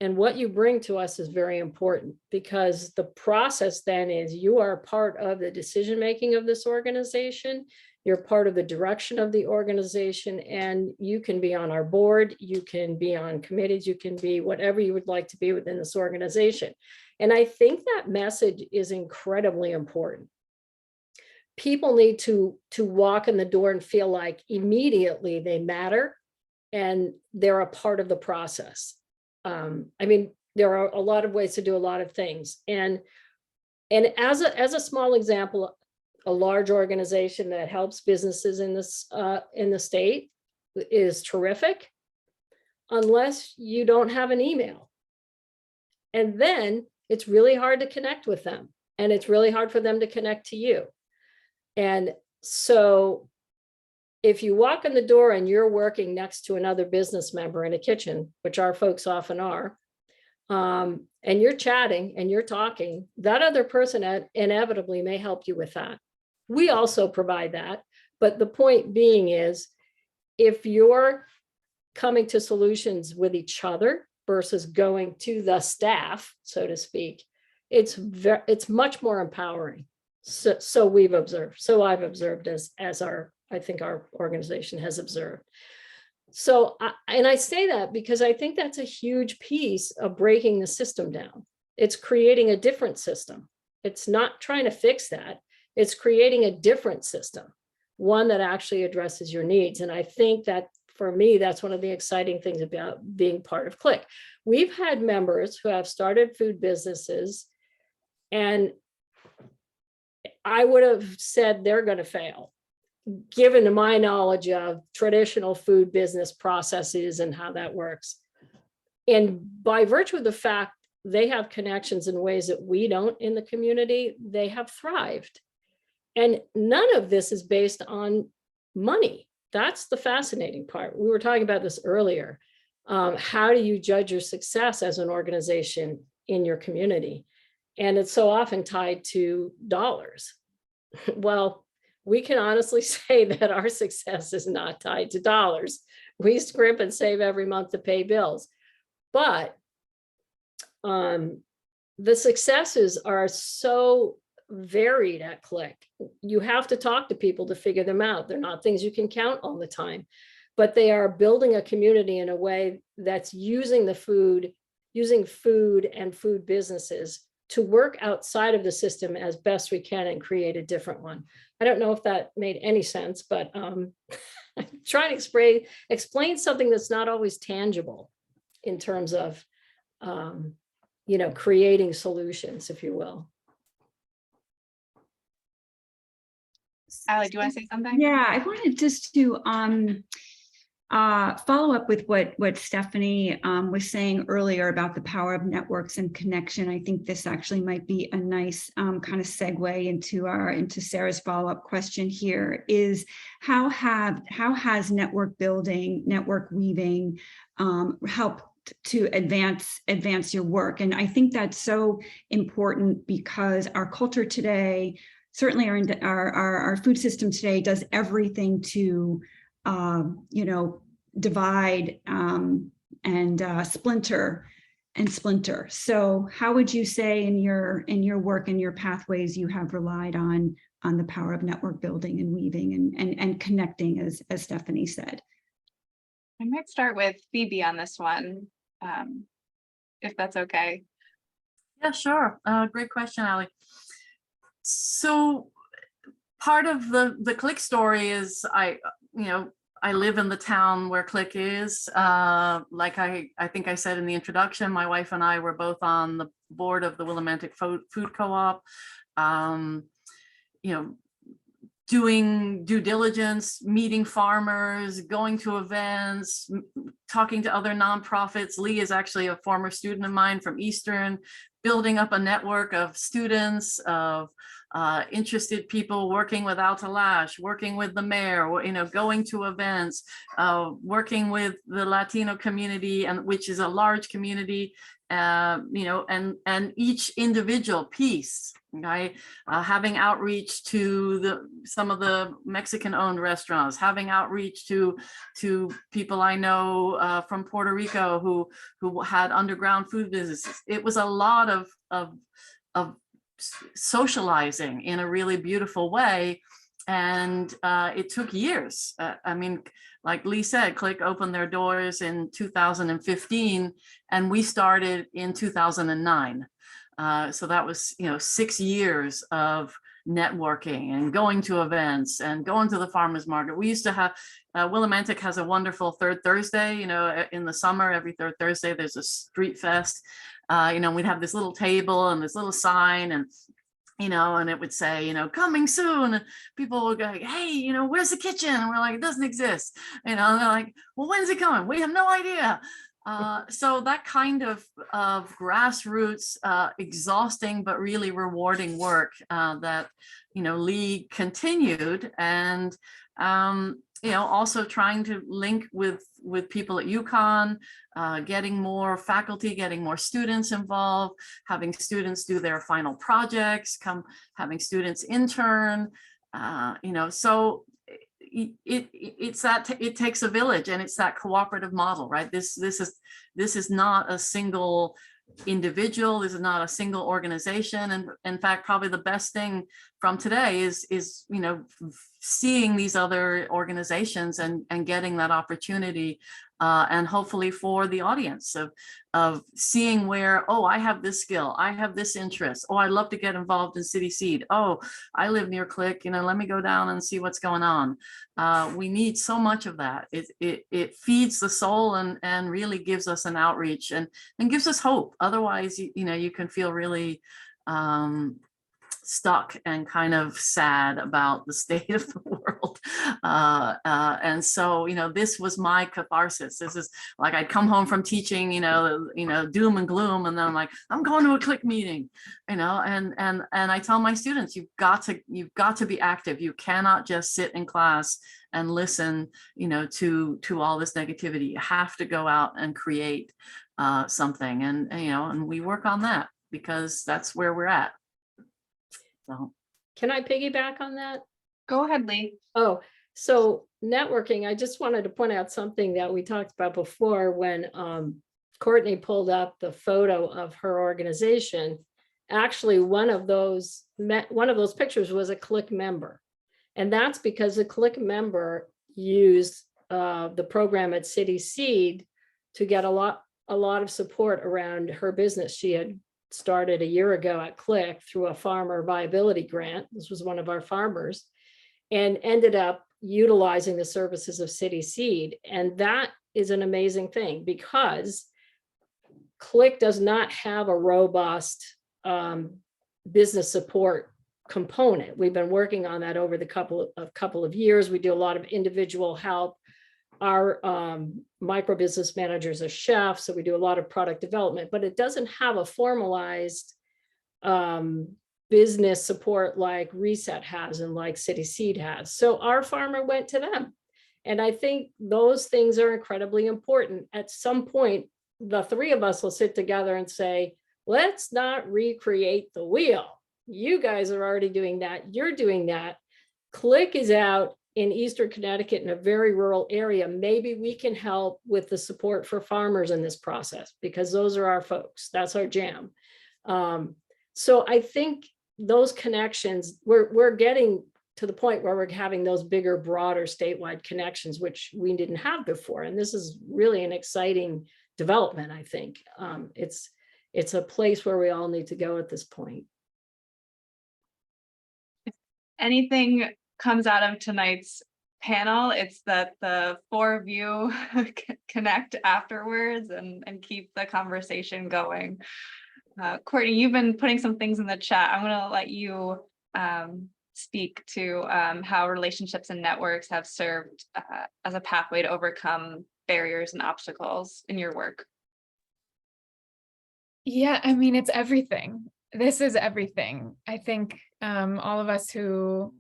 and what you bring to us is very important, because the process then is you are part of the decision-making of this organization. You're part of the direction of the organization, and you can be on our board, you can be on committees, you can be whatever you would like to be within this organization. And I think that message is incredibly important. People need to walk in the door and feel like immediately they matter and they're a part of the process. I mean, there are a lot of ways to do a lot of things. And as a small example, a large organization that helps businesses in the state is terrific, unless you don't have an email. And then it's really hard to connect with them, and it's really hard for them to connect to you. And so if you walk in the door and you're working next to another business member in a kitchen, which our folks often are, and you're chatting and you're talking, that other person inevitably may help you with that. We also provide that. But the point being is, if you're coming to solutions with each other versus going to the staff, so to speak, it's much more empowering. So we've observed, so I've observed as I think our organization has observed. So, and I say that because I think that's a huge piece of breaking the system down. It's creating a different system. It's not trying to fix that. It's creating a different system, one that actually addresses your needs. And I think that for me, that's one of the exciting things about being part of Click. We've had members who have started food businesses, and I would have said they're going to fail, given my knowledge of traditional food business processes and how that works. And by virtue of the fact they have connections in ways that we don't in the community, they have thrived. And none of this is based on money. That's the fascinating part. We were talking about this earlier. How do you judge your success as an organization in your community? And it's so often tied to dollars. Well, we can honestly say that our success is not tied to dollars. We scrimp and save every month to pay bills. But the successes are so varied at Click. You have to talk to people to figure them out. They're not things you can count all the time, but they are building a community in a way that's using food and food businesses to work outside of the system as best we can and create a different one. I don't know if that made any sense, but I'm trying to explain something that's not always tangible in terms of, creating solutions, if you will. Allie, do you want to say something? Yeah, I wanted just to follow up with what Stephanie was saying earlier about the power of networks and connection. I think this actually might be a nice kind of segue into Sarah's follow-up question here is how has network building, network weaving helped to advance your work? And I think that's so important because our culture today, certainly our food system today, does everything to divide and splinter. So how would you say in your work and your pathways you have relied on the power of network building and weaving and connecting, as Stephanie said? I might start with Phoebe on this one, if that's okay. Yeah, sure. Great question, Ali. So part of the Click story is I live in the town where Click is. Like I think I said in the introduction, my wife and I were both on the board of the Willimantic Food Co-op. Doing due diligence, meeting farmers, going to events, talking to other nonprofits. Lee is actually a former student of mine from Eastern, building up a network of students, of interested people, working with Altalash, working with the mayor, going to events, working with the Latino community, and which is a large community, and each individual piece, right? Having outreach to some of the Mexican-owned restaurants, having outreach to people I know from Puerto Rico who had underground food businesses. It was a lot of socializing in a really beautiful way, and it took years. I mean, like Lee said, Click opened their doors in 2015, and we started in 2009. So that was 6 years of networking and going to events and going to the farmers market. We used to have Willimantic has a wonderful third Thursday. In the summer, every third Thursday there's a street fest. We'd have this little table and this little sign, and and it would say, coming soon. People would go, hey, where's the kitchen? And we're like, it doesn't exist. And they're like, well, when's it coming? We have no idea. So that kind of grassroots, exhausting but really rewarding work that Lee continued, and also trying to link with people at UConn, getting more faculty, getting more students involved, having students do their final projects, having students intern, so it takes a village, and it's that cooperative model, right? This is not a single individual. This is not a single organization. And in fact, probably the best thing from today is seeing these other organizations and getting that opportunity, and hopefully for the audience of seeing where, oh, I have this skill, I have this interest, oh, I'd love to get involved in City Seed, oh, I live near Click, let me go down and see what's going on. We need so much of that. It feeds the soul and really gives us an outreach and gives us hope. Otherwise, you can feel really stuck and kind of sad about the state of the world. And so, this was my catharsis. This is like, I'd come home from teaching, doom and gloom. And then I'm like, I'm going to a Click meeting, and I tell my students, you've got to be active. You cannot just sit in class and listen, to all this negativity. You have to go out and create something. And we work on that because that's where we're at. So. Can I piggyback on that? Go ahead, Lee. Oh, so networking, I just wanted to point out something that we talked about before when Courtney pulled up the photo of her organization. Actually, one of those pictures was a Click member. And that's because the Click member used the program at City Seed to get a lot of support around her business. She had started a year ago at Click through a farmer viability grant. This was one of our farmers, and ended up utilizing the services of City Seed. And that is an amazing thing because Click does not have a robust business support component. We've been working on that over the couple of years. We do a lot of individual help. our micro business manager is a chef, so we do a lot of product development, but it doesn't have a formalized business support like Reset has and like City Seed has. So our farmer went to them. And I think those things are incredibly important. At some point, the three of us will sit together and say, let's not recreate the wheel. You guys are already doing that. You're doing that. Click is out in Eastern Connecticut in a very rural area. Maybe we can help with the support for farmers in this process, because those are our folks. That's our jam. So I think those connections, we're getting to the point where we're having those bigger, broader statewide connections, which we didn't have before. And this is really an exciting development, I think. It's a place where we all need to go at this point. Anything comes out of tonight's panel, it's that the four of you connect afterwards and keep the conversation going. Courtney, you've been putting some things in the chat. I'm going to let you speak to how relationships and networks have served as a pathway to overcome barriers and obstacles in your work. Yeah, I mean, it's everything. This is everything. I think all of us who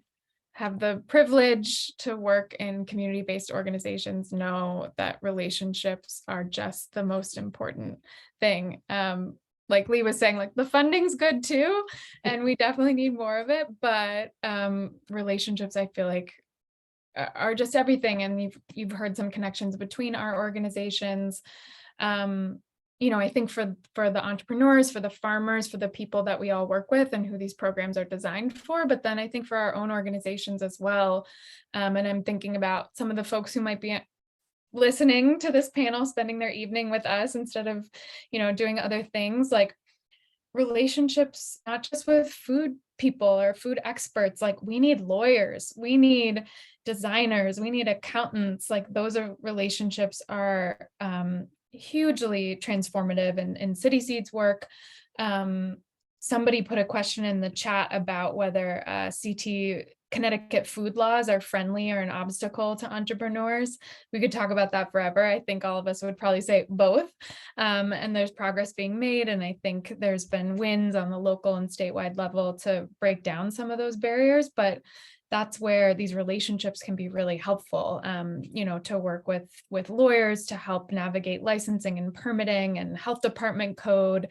have the privilege to work in community-based organizations know that relationships are just the most important thing. Like Lee was saying, like the funding's good too, and we definitely need more of it, but relationships, I feel like, are just everything. And you've heard some connections between our organizations. You know, I think for the entrepreneurs, for the farmers, for the people that we all work with and who these programs are designed for, but then I think for our own organizations as well. And I'm thinking about some of the folks who might be listening to this panel, spending their evening with us instead of, you know, doing other things, like relationships, not just with food people or food experts. Like we need lawyers, we need designers, we need accountants. Like those are relationships are hugely transformative in City Seed's work. Somebody put a question in the chat about whether Connecticut food laws are friendly or an obstacle to entrepreneurs. We could talk about that forever. I think all of us would probably say both. And there's progress being made. And I think there's been wins on the local and statewide level to break down some of those barriers. But that's where these relationships can be really helpful, you know, to work with lawyers to help navigate licensing and permitting and health department code,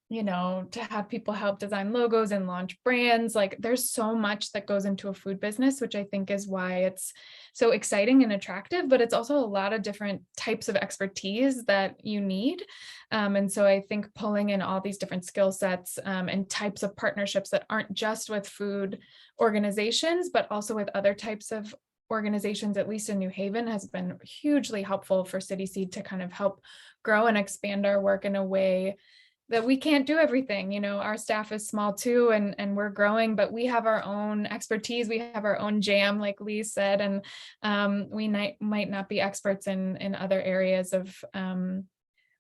you know, to have people help design logos and launch brands. Like there's so much that goes into a food business, which I think is why it's so exciting and attractive, but it's also a lot of different types of expertise that you need. And so I think pulling in all these different skill sets and types of partnerships that aren't just with food organizations, but also with other types of organizations, at least in New Haven, has been hugely helpful for City Seed to kind of help grow and expand our work in a way that we can't do everything. You know, our staff is small too, and we're growing, but we have our own expertise. We have our own jam, like Lee said, and we might not be experts in other areas of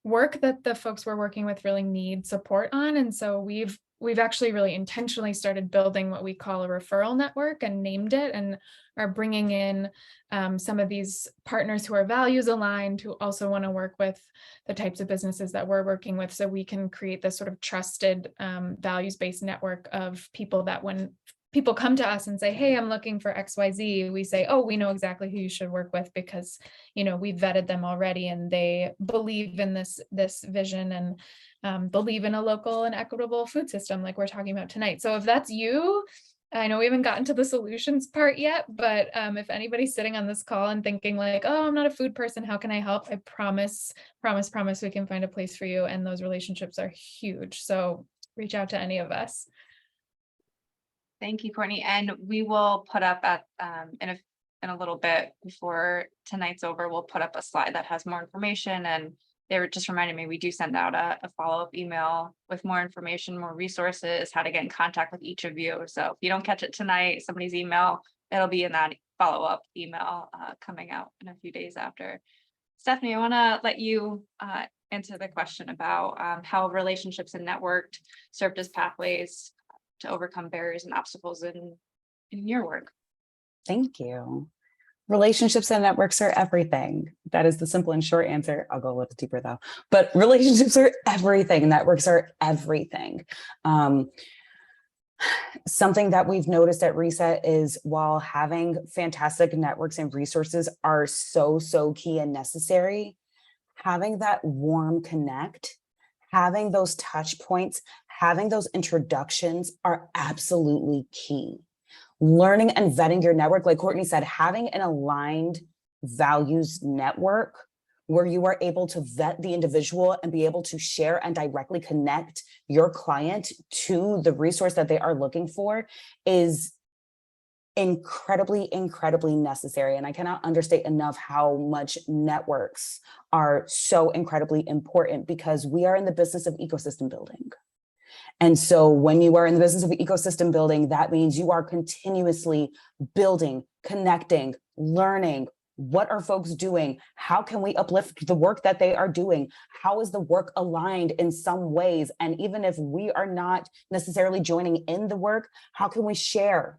work that the folks we're working with really need support on. And so we've actually really intentionally started building what we call a referral network and named it, and are bringing in some of these partners who are values aligned, who also want to work with the types of businesses that we're working with, so we can create this sort of trusted values-based network of people that when people come to us and say, hey, I'm looking for XYZ, we say, oh, we know exactly who you should work with because, you know, we've vetted them already and they believe in this vision and believe in a local and equitable food system like we're talking about tonight. So if that's you, I know we haven't gotten to the solutions part yet, but if anybody's sitting on this call and thinking like, oh, I'm not a food person, how can I help? I promise we can find a place for you. And those relationships are huge. So reach out to any of us. Thank you, Courtney. And we will put up at in a little bit before tonight's over, we'll put up a slide that has more information. And they were just reminding me, we do send out a follow-up email with more information, more resources, how to get in contact with each of you. So if you don't catch it tonight, somebody's email, it'll be in that follow-up email coming out in a few days after. Stephanie, I want to let you answer the question about how relationships and networked served as pathways to overcome barriers and obstacles in your work. Thank you. Relationships and networks are everything. That is the simple and short answer. I'll go a little deeper though, but relationships are everything. Networks are everything. Something that we've noticed at Reset is while having fantastic networks and resources are so key and necessary, having that warm connect, having those touch points, having those introductions are absolutely key. Learning and vetting your network, like Courtney said, having an aligned values network where you are able to vet the individual and be able to share and directly connect your client to the resource that they are looking for is incredibly necessary. And I cannot understate enough how much networks are so incredibly important, because we are in the business of ecosystem building. And so when you are in the business of ecosystem building, that means you are continuously building, connecting, learning. What are folks doing? How can we uplift the work that they are doing? How is the work aligned in some ways? And even if we are not necessarily joining in the work, how can we share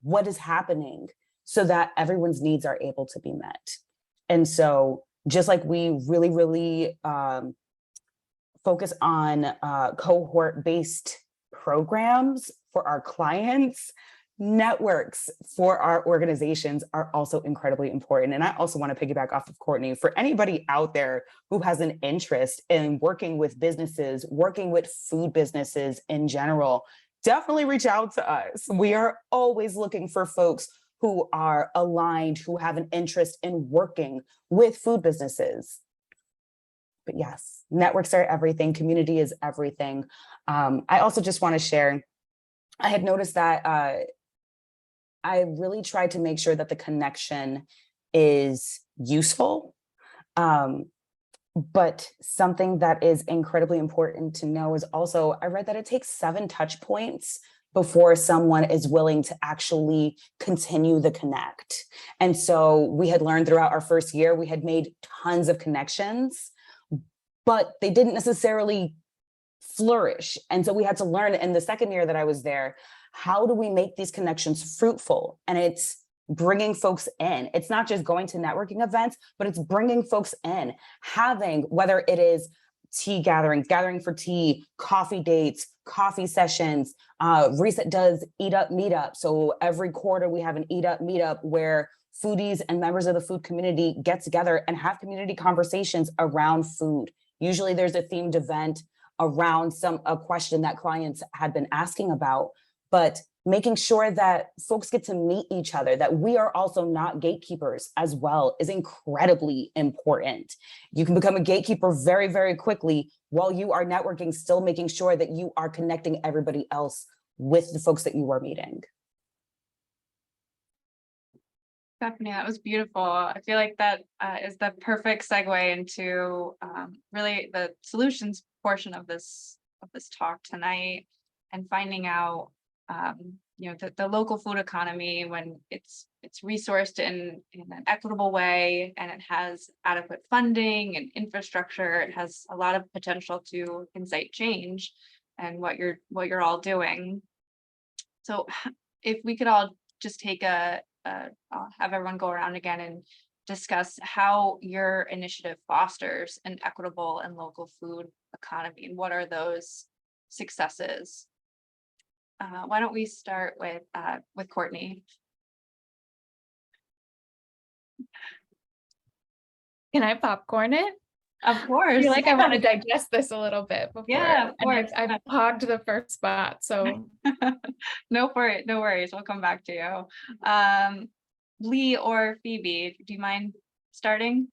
what is happening so that everyone's needs are able to be met? And so just like we really focus on cohort-based programs for our clients, networks for our organizations are also incredibly important. And I also want to piggyback off of Courtney. For anybody out there who has an interest in working with businesses, working with food businesses in general, definitely reach out to us. We are always looking for folks who are aligned, who have an interest in working with food businesses. But yes, networks are everything. Community is everything. I also just want to share, I had noticed that I really tried to make sure that the connection is useful. But something that is incredibly important to know is also, I read that it takes 7 touch points before someone is willing to actually continue the connect. And so we had learned throughout our first year, we had made tons of connections, but they didn't necessarily flourish. And so we had to learn in the second year that I was there, how do we make these connections fruitful? And it's bringing folks in. It's not just going to networking events, but it's bringing folks in, having, whether it is tea gatherings, gathering for tea, coffee dates, coffee sessions. Reset does eat up meetup. So every quarter we have an eat up meetup where foodies and members of the food community get together and have community conversations around food. Usually there's a themed event around a question that clients had been asking about, but making sure that folks get to meet each other, that we are also not gatekeepers as well, is incredibly important. You can become a gatekeeper very, very quickly while you are networking, still making sure that you are connecting everybody else with the folks that you are meeting. Stephanie, that was beautiful. I feel like that is the perfect segue into really the solutions portion of this talk tonight, and finding out the local food economy, when it's resourced in an equitable way and it has adequate funding and infrastructure, it has a lot of potential to incite change, and what you're all doing. So if we could all just take I'll have everyone go around again and discuss how your initiative fosters an equitable and local food economy, and what are those successes. Why don't we start with Courtney? Can I popcorn it? Of I course. feel like I want to digest this a little bit before. Yeah, of course. And I've hogged the first spot, so. No worries. We'll come back to you. Lee or Phoebe, do you mind starting?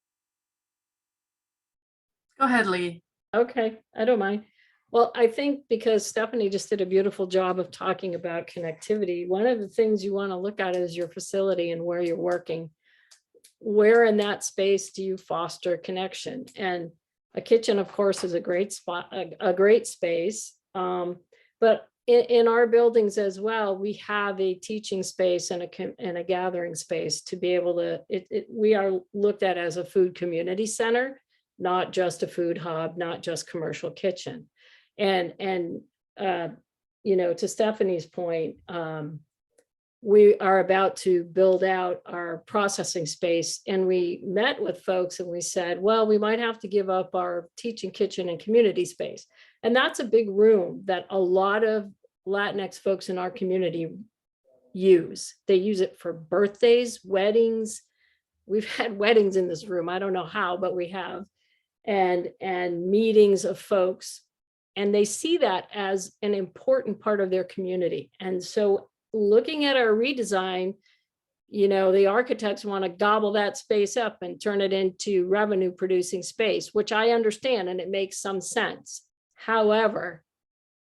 Go ahead, Lee. Okay, I don't mind. Well, I think because Stephanie just did a beautiful job of talking about connectivity, one of the things you want to look at is your facility and where you're working. Where in that space do you foster connection? And a kitchen, of course, is a great spot, a great space. But in our buildings as well, we have a teaching space and a gathering space to be able to, we are looked at as a food community center, not just a food hub, not just commercial kitchen. And to Stephanie's point, we are about to build out our processing space. And we met with folks and we said, well, we might have to give up our teaching kitchen and community space. And that's a big room that a lot of Latinx folks in our community use. They use it for birthdays, weddings. We've had weddings in this room. I don't know how, but we have. And meetings of folks. And they see that as an important part of their community. And so looking at our redesign, you know, the architects want to gobble that space up and turn it into revenue producing space, which I understand and it makes some sense. However,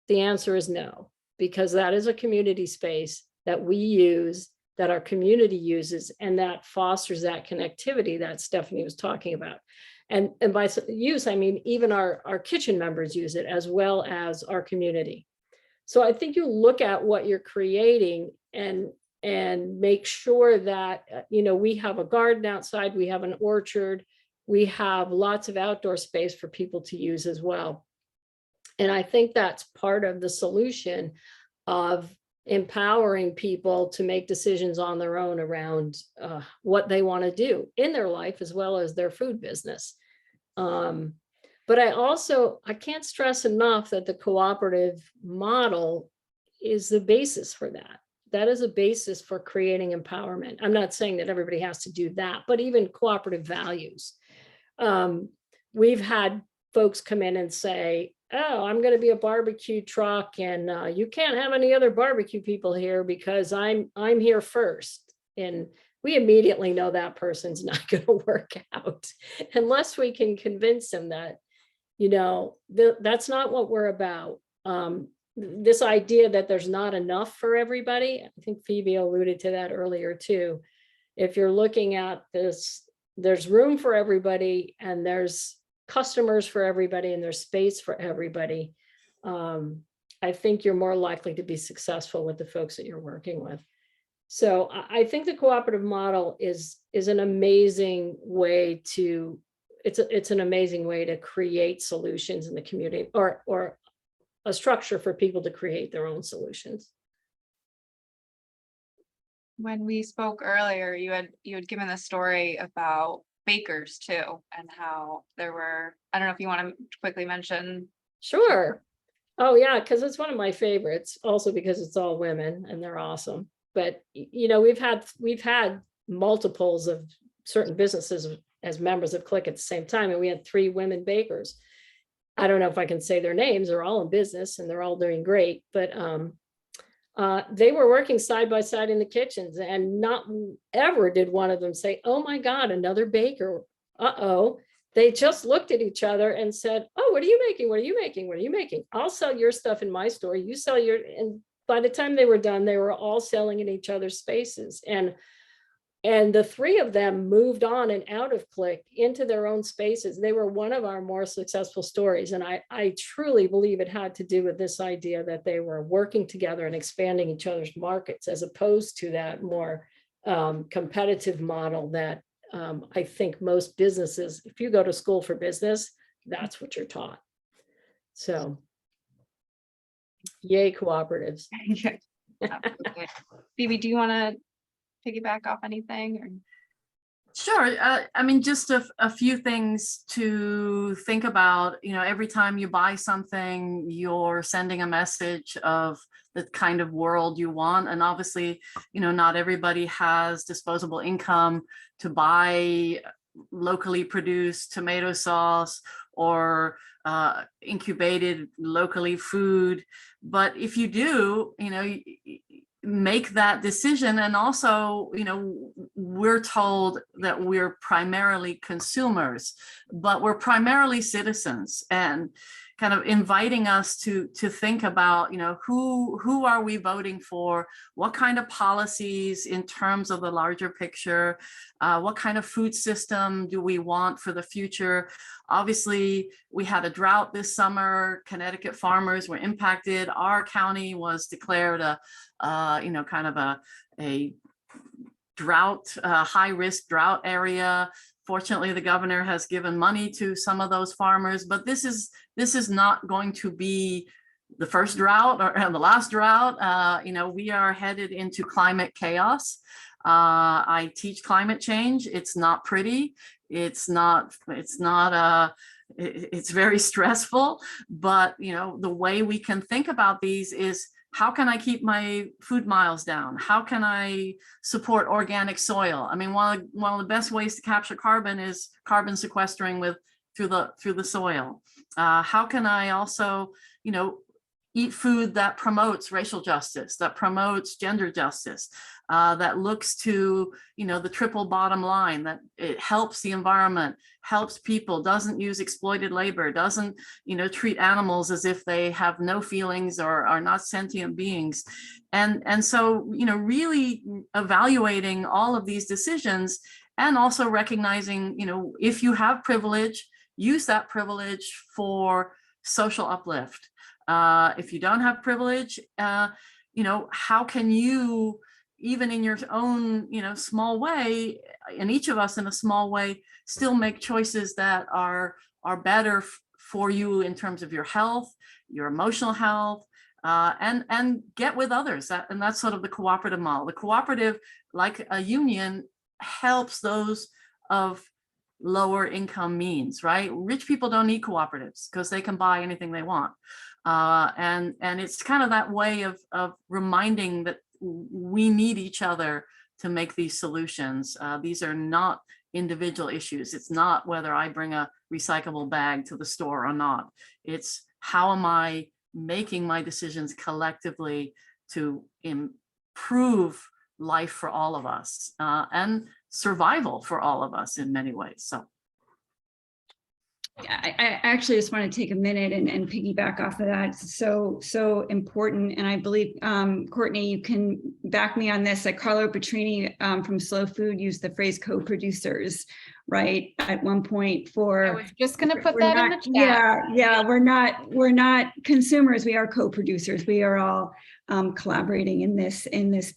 the answer is no, because that is a community space that we use, that our community uses, and that fosters that connectivity that Stephanie was talking about. And by use, I mean, even our kitchen members use it as well as our community. So I think you look at what you're creating and make sure that, you know, we have a garden outside, we have an orchard, we have lots of outdoor space for people to use as well. And I think that's part of the solution of empowering people to make decisions on their own around what they want to do in their life as well as their food business. But I can't stress enough that the cooperative model is the basis for that. That is a basis for creating empowerment. I'm not saying that everybody has to do that, but even cooperative values. We've had folks come in and say, oh, I'm going to be a barbecue truck and you can't have any other barbecue people here because I'm here first. And we immediately know that person's not going to work out unless we can convince them that, you know, that's not what we're about. This idea that there's not enough for everybody, I think Phoebe alluded to that earlier too. If you're looking at this, there's room for everybody and there's customers for everybody and there's space for everybody. I think you're more likely to be successful with the folks that you're working with. So I think the cooperative model is an amazing way to, it's an amazing way to create solutions in the community or a structure for people to create their own solutions. When we spoke earlier, you had given the story about bakers too, and how there were, I don't know if you want to quickly mention. Sure. Oh yeah, because it's one of my favorites, also because it's all women and they're awesome. But you know, we've had multiples of certain businesses as members of Click at the same time, and we had 3 women bakers. I don't know if I can say their names, they're all in business and they're all doing great, but they were working side by side in the kitchens, and not ever did one of them say, oh my God, another baker. Uh-oh. They just looked at each other and said, oh, what are you making? What are you making? What are you making? I'll sell your stuff in my store. You sell your, and by the time they were done, they were all selling in each other's spaces. And the 3 of them moved on and out of Click into their own spaces. They were one of our more successful stories. And I truly believe it had to do with this idea that they were working together and expanding each other's markets, as opposed to that more competitive model that I think most businesses, if you go to school for business, that's what you're taught. So, yay, cooperatives. Yeah, absolutely. Phoebe, do you want to piggyback off anything? Or? Sure. I mean, just a few things to think about. You know, every time you buy something, you're sending a message of the kind of world you want. And obviously, you know, not everybody has disposable income to buy locally produced tomato sauce or incubated locally food. But if you do, you know, make that decision. And also, you know, we're told that we're primarily consumers, but we're primarily citizens, and kind of inviting us to think about, you know, who are we voting for? What kind of policies in terms of the larger picture? What kind of food system do we want for the future? Obviously, we had a drought this summer. Connecticut farmers were impacted. Our county was declared a you know, kind of a drought, high risk drought area. Fortunately, the governor has given money to some of those farmers, but this is not going to be the first drought or the last drought. We are headed into climate chaos. I teach climate change. It's not pretty. It's very stressful, but the way we can think about these is, how can I keep my food miles down? How can I support organic soil? I mean, one of the best ways to capture carbon is carbon sequestering through the soil. How can I also, eat food that promotes racial justice, that promotes gender justice, that looks to, the triple bottom line, that it helps the environment, helps people, doesn't use exploited labor, doesn't, treat animals as if they have no feelings or are not sentient beings. And so, really evaluating all of these decisions, and also recognizing, if you have privilege, use that privilege for social uplift. If you don't have privilege, how can you, even in your own, small way, and each of us in a small way, still make choices that are better for you in terms of your health, your emotional health, and get with others. And that's sort of the cooperative model. The cooperative, like a union, helps those of lower income means, right? Rich people don't need cooperatives because they can buy anything they want. And it's kind of that way of reminding that we need each other to make these solutions. These are not individual issues. It's not whether I bring a recyclable bag to the store or not. It's how am I making my decisions collectively to improve life for all of us, and survival for all of us in many ways. So I actually just want to take a minute and piggyback off of that. It's so important. And I believe, Courtney, you can back me on this, that Carlo Petrini from Slow Food used the phrase co-producers, right? At one point I was just going to put that in the chat. Yeah, we're not consumers, we are co-producers. We are all collaborating in this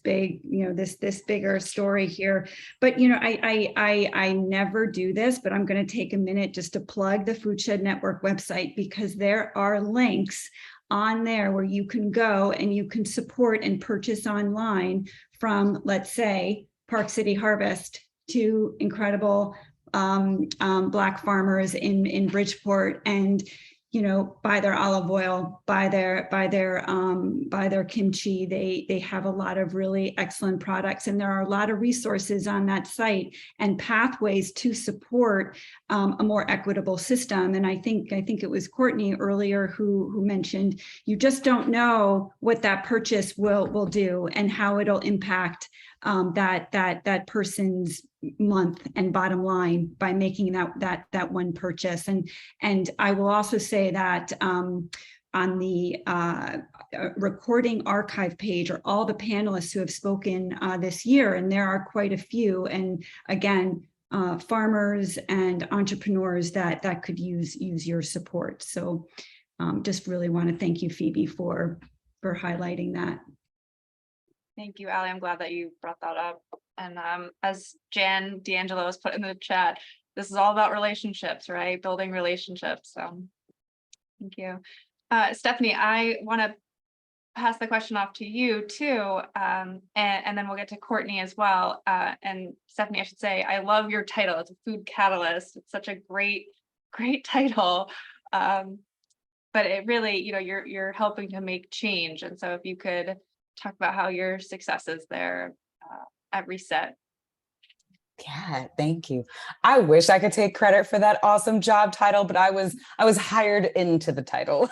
big, this bigger story here. But I never do this, but I'm going to take a minute just to plug the Foodshed Network website, because there are links on there where you can go and you can support and purchase online from, let's say, Park City Harvest to Equitable Black farmers in Bridgeport, and buy their olive oil, buy their kimchi. They have a lot of really excellent products, and there are a lot of resources on that site and pathways to support a more equitable system. And I think it was Courtney earlier who mentioned, you just don't know what that purchase will do and how it'll impact that person's month and bottom line by making that one purchase. And I will also say that on the recording archive page are all the panelists who have spoken this year, and there are quite a few. And again, farmers and entrepreneurs that could use your support. So just really want to thank you, Phoebe, for highlighting that. Thank you, Ali. I'm glad that you brought that up. And as Jan D'Angelo has put in the chat, this is all about relationships, right? Building relationships. So thank you. Stephanie, I want to pass the question off to you too. And then we'll get to Courtney as well. And Stephanie, I should say, I love your title. It's a food catalyst. It's such a great title. But it really, you're helping to make change. And so if you could talk about how your successes there at Reset. Yeah, thank you. I wish I could take credit for that awesome job title, but I was hired into the title.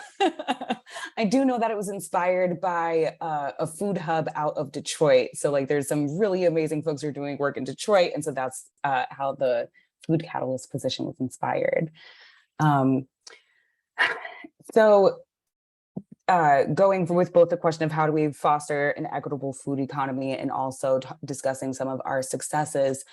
I do know that it was inspired by a food hub out of Detroit. So there's some really amazing folks who are doing work in Detroit. And so that's how the food catalyst position was inspired. Going with both the question of how do we foster an equitable food economy and also discussing some of our successes,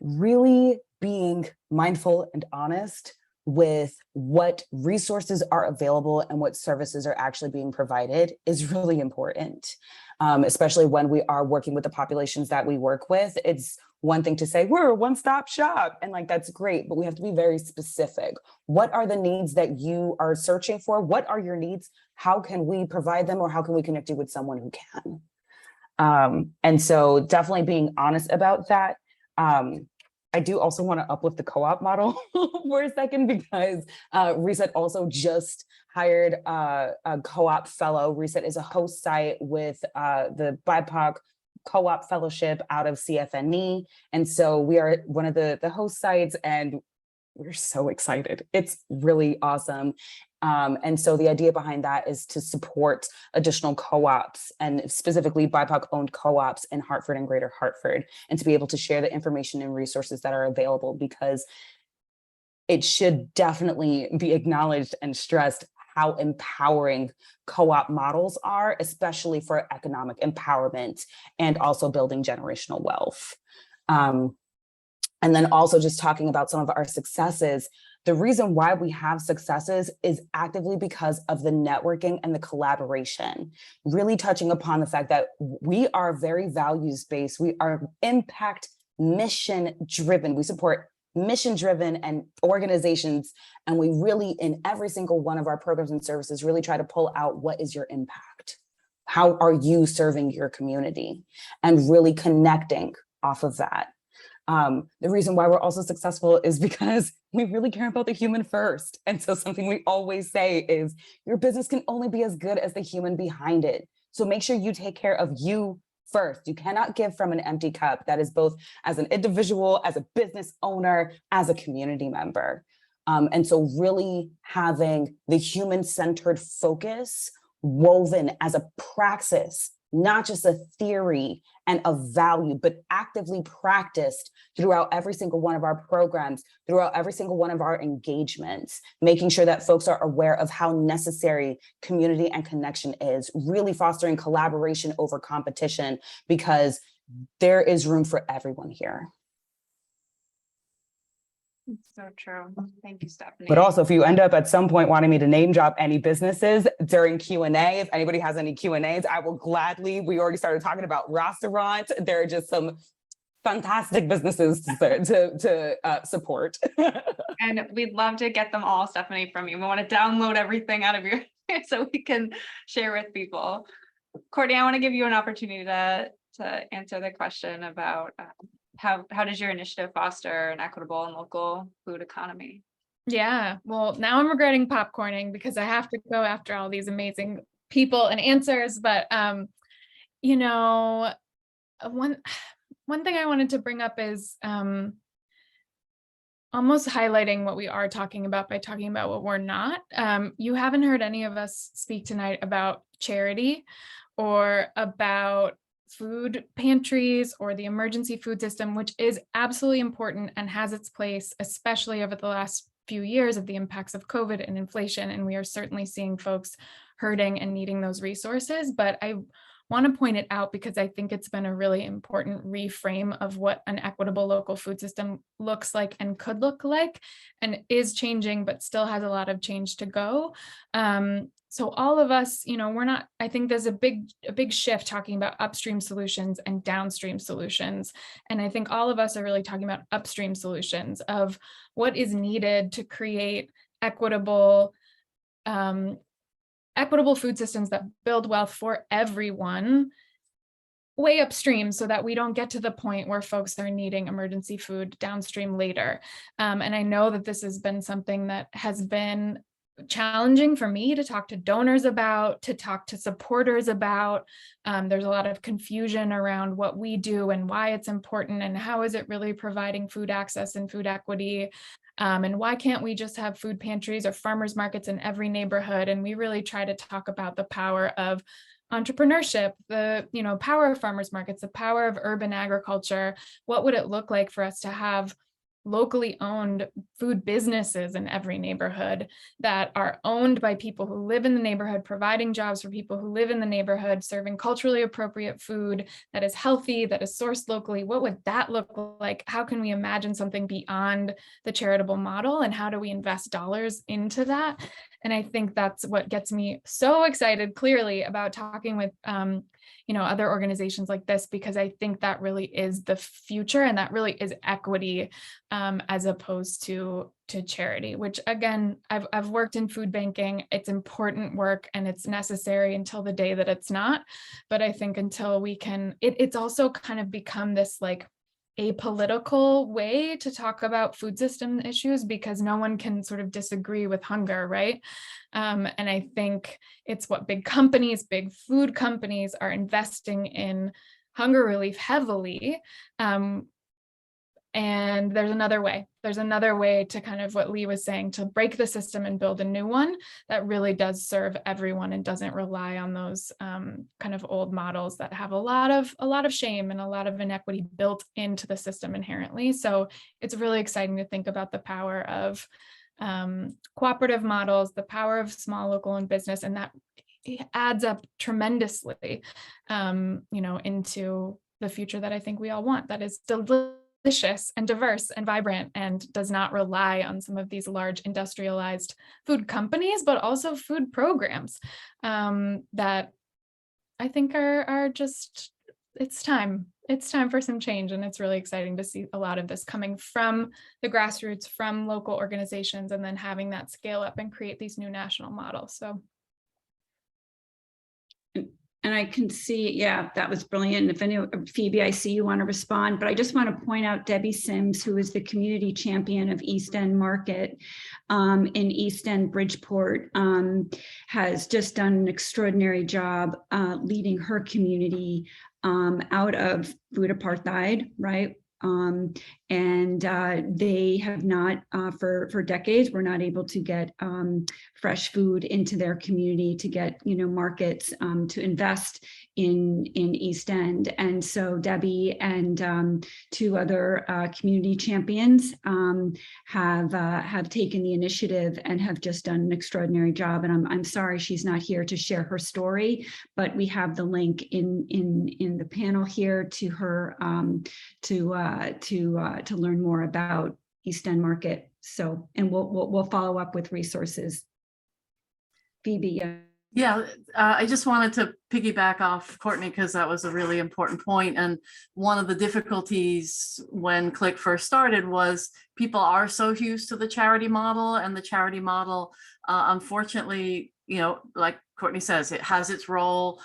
really being mindful and honest with what resources are available and what services are actually being provided is really important, especially when we are working with the populations that we work with. It's one thing to say, we're a one-stop shop. And like, that's great, but we have to be very specific. What are the needs that you are searching for? What are your needs? How can we provide them, or how can we connect you with someone who can? And so definitely being honest about that. I do also want to uplift the co-op model for a second, because Reset also just hired a co-op fellow. Reset is a host site with the BIPOC co-op fellowship out of CFNE. And so we are one of the host sites, and we're so excited. It's really awesome. And so the idea behind that is to support additional co-ops, and specifically BIPOC-owned co-ops in Hartford and Greater Hartford, and to be able to share the information and resources that are available, because it should definitely be acknowledged and stressed how empowering co-op models are, especially for economic empowerment and also building generational wealth. And then also just talking about some of our successes. The reason why we have successes is actively because of the networking and the collaboration, really touching upon the fact that we are very values-based. We are impact mission-driven. We support mission-driven and organizations. And we really, in every single one of our programs and services, really try to pull out, what is your impact? How are you serving your community? And really connecting off of that. The reason why we're also successful is because we really care about the human first. And so something we always say is, your business can only be as good as the human behind it. So make sure you take care of you first. You cannot give from an empty cup. That is both as an individual, as a business owner, as a community member. And so really having the human-centered focus woven as a praxis, not just a theory and a value, but actively practiced throughout every single one of our programs, throughout every single one of our engagements, making sure that folks are aware of how necessary community and connection is, really fostering collaboration over competition, because there is room for everyone here. So true. Thank you, Stephanie. But also, if you end up at some point wanting me to name drop any businesses during Q&A, if anybody has any Q&As, I will gladly. We already started talking about restaurants. There are just some fantastic businesses to support. And we'd love to get them all, Stephanie, from you. We want to download everything out of your so we can share with people. Courtney, I want to give you an opportunity to answer the question about how does your initiative foster an equitable and local food economy? Yeah, well, now I'm regretting popcorning because I have to go after all these amazing people and answers. But you know, one thing I wanted to bring up is almost highlighting what we are talking about by talking about what we're not. You haven't heard any of us speak tonight about charity or about food pantries or the emergency food system, which is absolutely important and has its place, especially over the last few years of the impacts of COVID and inflation. And we are certainly seeing folks hurting and needing those resources. But I want to point it out because I think it's been a really important reframe of what an equitable local food system looks like and could look like, and is changing, but still has a lot of change to go. So all of us, you know, we're not, I think there's a big shift talking about upstream solutions and downstream solutions. And I think all of us are really talking about upstream solutions of what is needed to create equitable food systems that build wealth for everyone way upstream, so that we don't get to the point where folks are needing emergency food downstream later. And I know that this has been something that has been challenging for me to talk to donors about, to talk to supporters about. There's a lot of confusion around what we do and why it's important, and how is it really providing food access and food equity. And why can't we just have food pantries or farmers markets in every neighborhood? And we really try to talk about the power of entrepreneurship, the power of farmers markets, the power of urban agriculture. What would it look like for us to have locally owned food businesses in every neighborhood that are owned by people who live in the neighborhood, providing jobs for people who live in the neighborhood, serving culturally appropriate food that is healthy, that is sourced locally? What would that look like? How can we imagine something beyond the charitable model, and how do we invest dollars into that? And I think that's what gets me so excited, clearly, about talking with other organizations like this, because I think that really is the future, and that really is equity, as opposed to charity, which again, I've worked in food banking. It's important work and it's necessary until the day that it's not. But I think until we can, it's also kind of become this like apolitical way to talk about food system issues, because no one can sort of disagree with hunger, right? And I think it's what big food companies are investing in hunger relief heavily. And there's another way to kind of what Lee was saying, to break the system and build a new one that really does serve everyone and doesn't rely on those kind of old models that have a lot of shame and a lot of inequity built into the system inherently. So it's really exciting to think about the power of cooperative models, the power of small local and business, and that adds up tremendously, into the future that I think we all want, that is delicious and diverse and vibrant, and does not rely on some of these large industrialized food companies, but also food programs that I think are just, it's time for some change. And it's really exciting to see a lot of this coming from the grassroots, from local organizations, and then having that scale up and create these new national models. So. And I can see, yeah, that was brilliant. If any, Phoebe, I see you want to respond, but I just want to point out Debbie Sims, who is the community champion of East End Market in East End Bridgeport, has just done an extraordinary job leading her community out of food apartheid, right? And they have not, for decades, were not able to get fresh food into their community, to get, markets, to invest in East End. And so Debbie and two other community champions have taken the initiative and have just done an extraordinary job. And I'm sorry she's not here to share her story, but we have the link in the panel here to her to learn more about East End Market. So, and we'll follow up with resources. Phoebe. Yeah, I just wanted to piggyback off Courtney, because that was a really important point. And one of the difficulties when Click first started was people are so used to the charity model, and the charity model, unfortunately, like Courtney says, it has its role.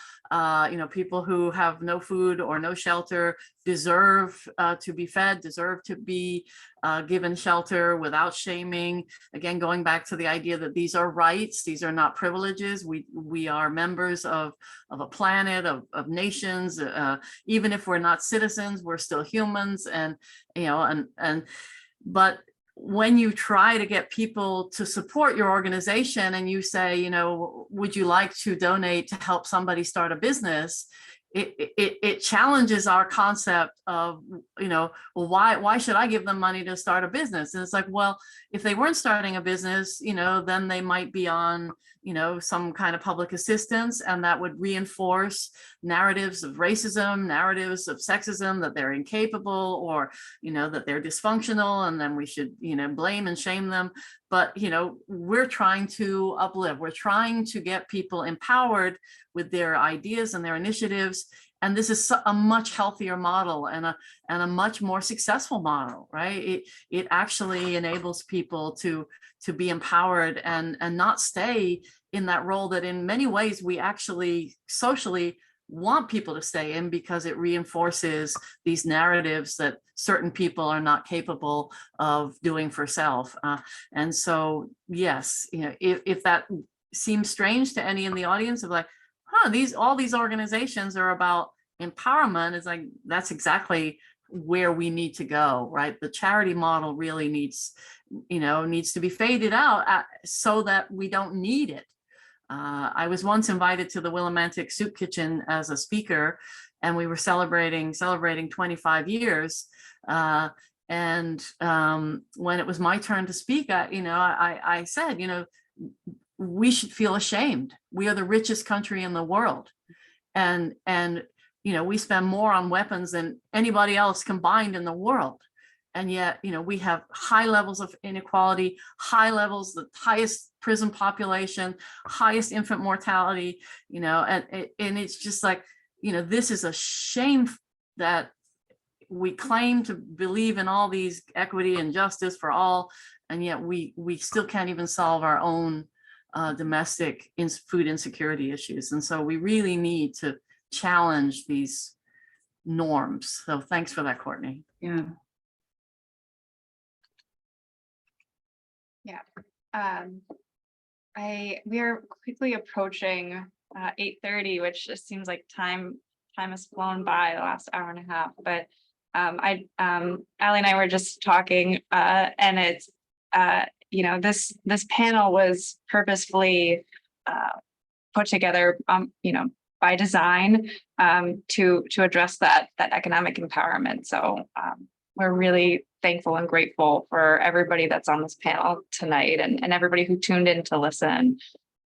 People who have no food or no shelter deserve to be fed, deserve to be given shelter without shaming. Again, going back to the idea that these are rights, these are not privileges. We are members of a planet, of nations. Even if we're not citizens, we're still humans. But when you try to get people to support your organization and you say, would you like to donate to help somebody start a business? It challenges our concept of, well, why should I give them money to start a business? And it's like, well, if they weren't starting a business, then they might be on, some kind of public assistance, and that would reinforce narratives of racism, narratives of sexism, that they're incapable, or, that they're dysfunctional, and then we should, blame and shame them. But, we're trying to uplift, we're trying to get people empowered with their ideas and their initiatives. And this is a much healthier model and a much more successful model, right? It actually enables people to be empowered and not stay in that role that in many ways we actually socially want people to stay in, because it reinforces these narratives that certain people are not capable of doing for self. And so, yes, if that seems strange to any in the audience, of like, all these organizations are about empowerment, it's like, that's exactly where we need to go, right? The charity model really needs to be faded out so that we don't need it. I was once invited to the Willimantic Soup Kitchen as a speaker, and we were celebrating 25 years. And when it was my turn to speak, I said, we should feel ashamed. We are the richest country in the world. And we spend more on weapons than anybody else combined in the world. And yet, we have high levels of inequality, the highest prison population, highest infant mortality, and it's just like, this is a shame that we claim to believe in all these equity and justice for all, and yet we still can't even solve our own domestic food insecurity issues. And so we really need to challenge these norms. So thanks for that, Courtney. Yeah. We are quickly approaching 8:30, which just seems like time has flown by the last hour and a half. But Allie and I were just talking, and it's this panel was purposefully put together, by design, to address that economic empowerment. So we're really thankful and grateful for everybody that's on this panel tonight, and everybody who tuned in to listen.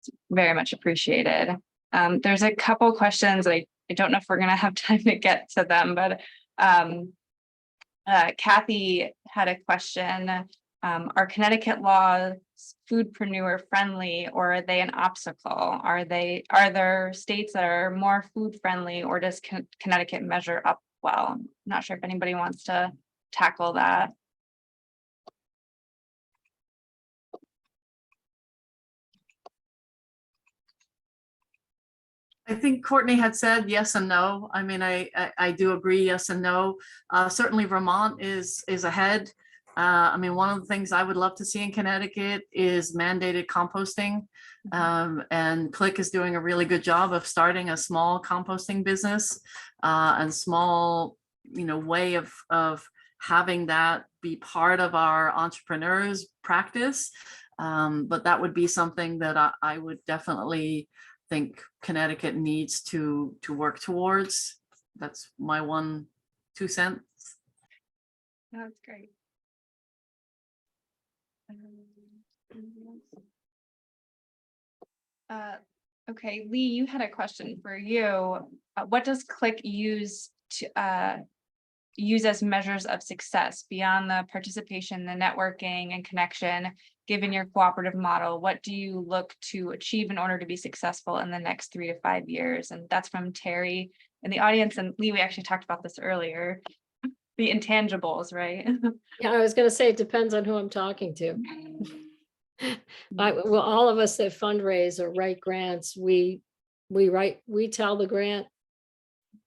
It's very much appreciated. There's a couple questions. I don't know if we're going to have time to get to them, but Kathy had a question. Are Connecticut laws foodpreneur friendly, or are they an obstacle? Are there states that are more food friendly, or does Connecticut measure up well? I'm not sure if anybody wants to tackle that. I think Courtney had said yes and no. I mean, I do agree, yes and no. Certainly Vermont is ahead. I mean, one of the things I would love to see in Connecticut is mandated composting. And Click is doing a really good job of starting a small composting business, and small, way of having that be part of our entrepreneurs practice. But that would be something that I would definitely think Connecticut needs to work towards. That's my 2 cents. That's great. Okay, Lee, you had a question for you. What does Click use as measures of success beyond the participation, the networking and connection? Given your cooperative model, what do you look to achieve in order to be successful in the next 3 to 5 years? And that's from Terry in the audience. And Lee, we actually talked about this earlier. The intangibles, right? Yeah, I was going to say it depends on who I'm talking to. Well, all of us that fundraise or write grants, we tell the grant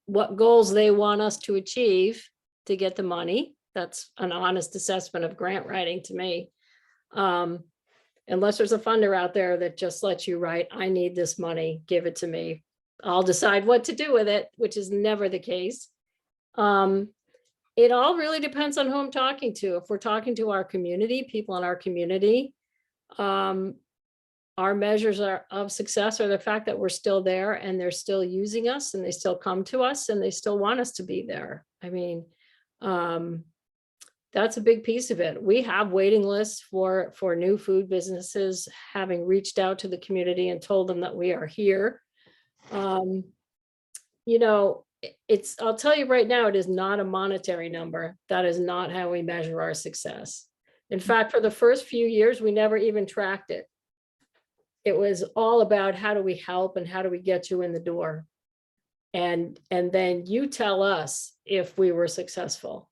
what goals they want us to achieve to get the money. That's an honest assessment of grant writing to me. Unless there's a funder out there that just lets you write, I need this money, give it to me. I'll decide what to do with it, which is never the case. It all really depends on who I'm talking to. If we're talking to our community, people in our community, our measures of success are the fact that we're still there and they're still using us and they still come to us and they still want us to be there. I mean, that's a big piece of it. We have waiting lists for new food businesses, having reached out to the community and told them that we are here. I'll tell you right now, it is not a monetary number. That is not how we measure our success. In fact, for the first few years, we never even tracked it. It was all about how do we help and how do we get you in the door? And then you tell us if we were successful.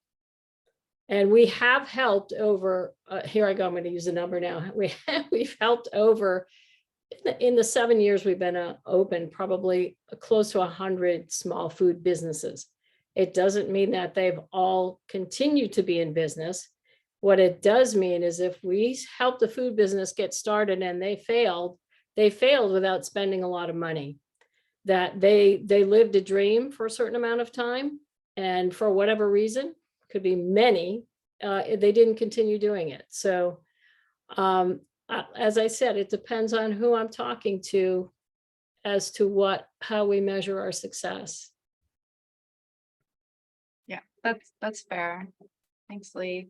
And we have helped over, here I go, I'm going to use a number now. We've helped over, in the 7 years we've been open, probably close to 100 small food businesses. It doesn't mean that they've all continued to be in business. What it does mean is if we help the food business get started and they failed without spending a lot of money, that they lived a dream for a certain amount of time. And for whatever reason, could be many, they didn't continue doing it. So as I said, it depends on who I'm talking to as to how we measure our success. Yeah, that's fair. Thanks, Lee.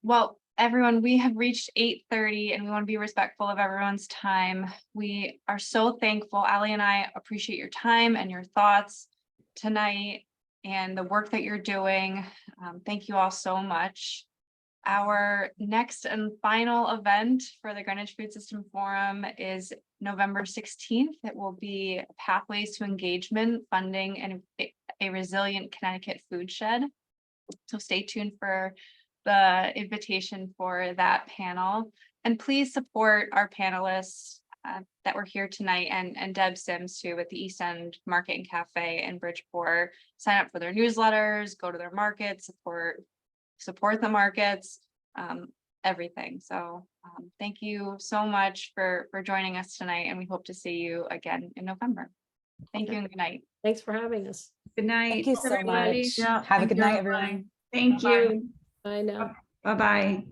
Well, everyone, we have reached 8:30 and we want to be respectful of everyone's time. We are so thankful. Allie and I appreciate your time and your thoughts tonight and the work that you're doing. Thank you all so much. Our next and final event for the Greenwich Food System Forum is November 16th. It will be Pathways to Engagement, Funding and a Resilient Connecticut Food Shed. So stay tuned for the invitation for that panel. And please support our panelists that were here tonight, and Deb Sims too with the East End Market and Cafe in Bridgeport. Sign up for their newsletters, go to their markets, support the markets, everything. So thank you so much for joining us tonight, and we hope to see you again in November. Thank you and good night. Thanks for having us. Good night. Thank you so everybody. much. Yeah. Have a thank good you, night, everybody. everyone. Thank you. Bye now. Bye-bye.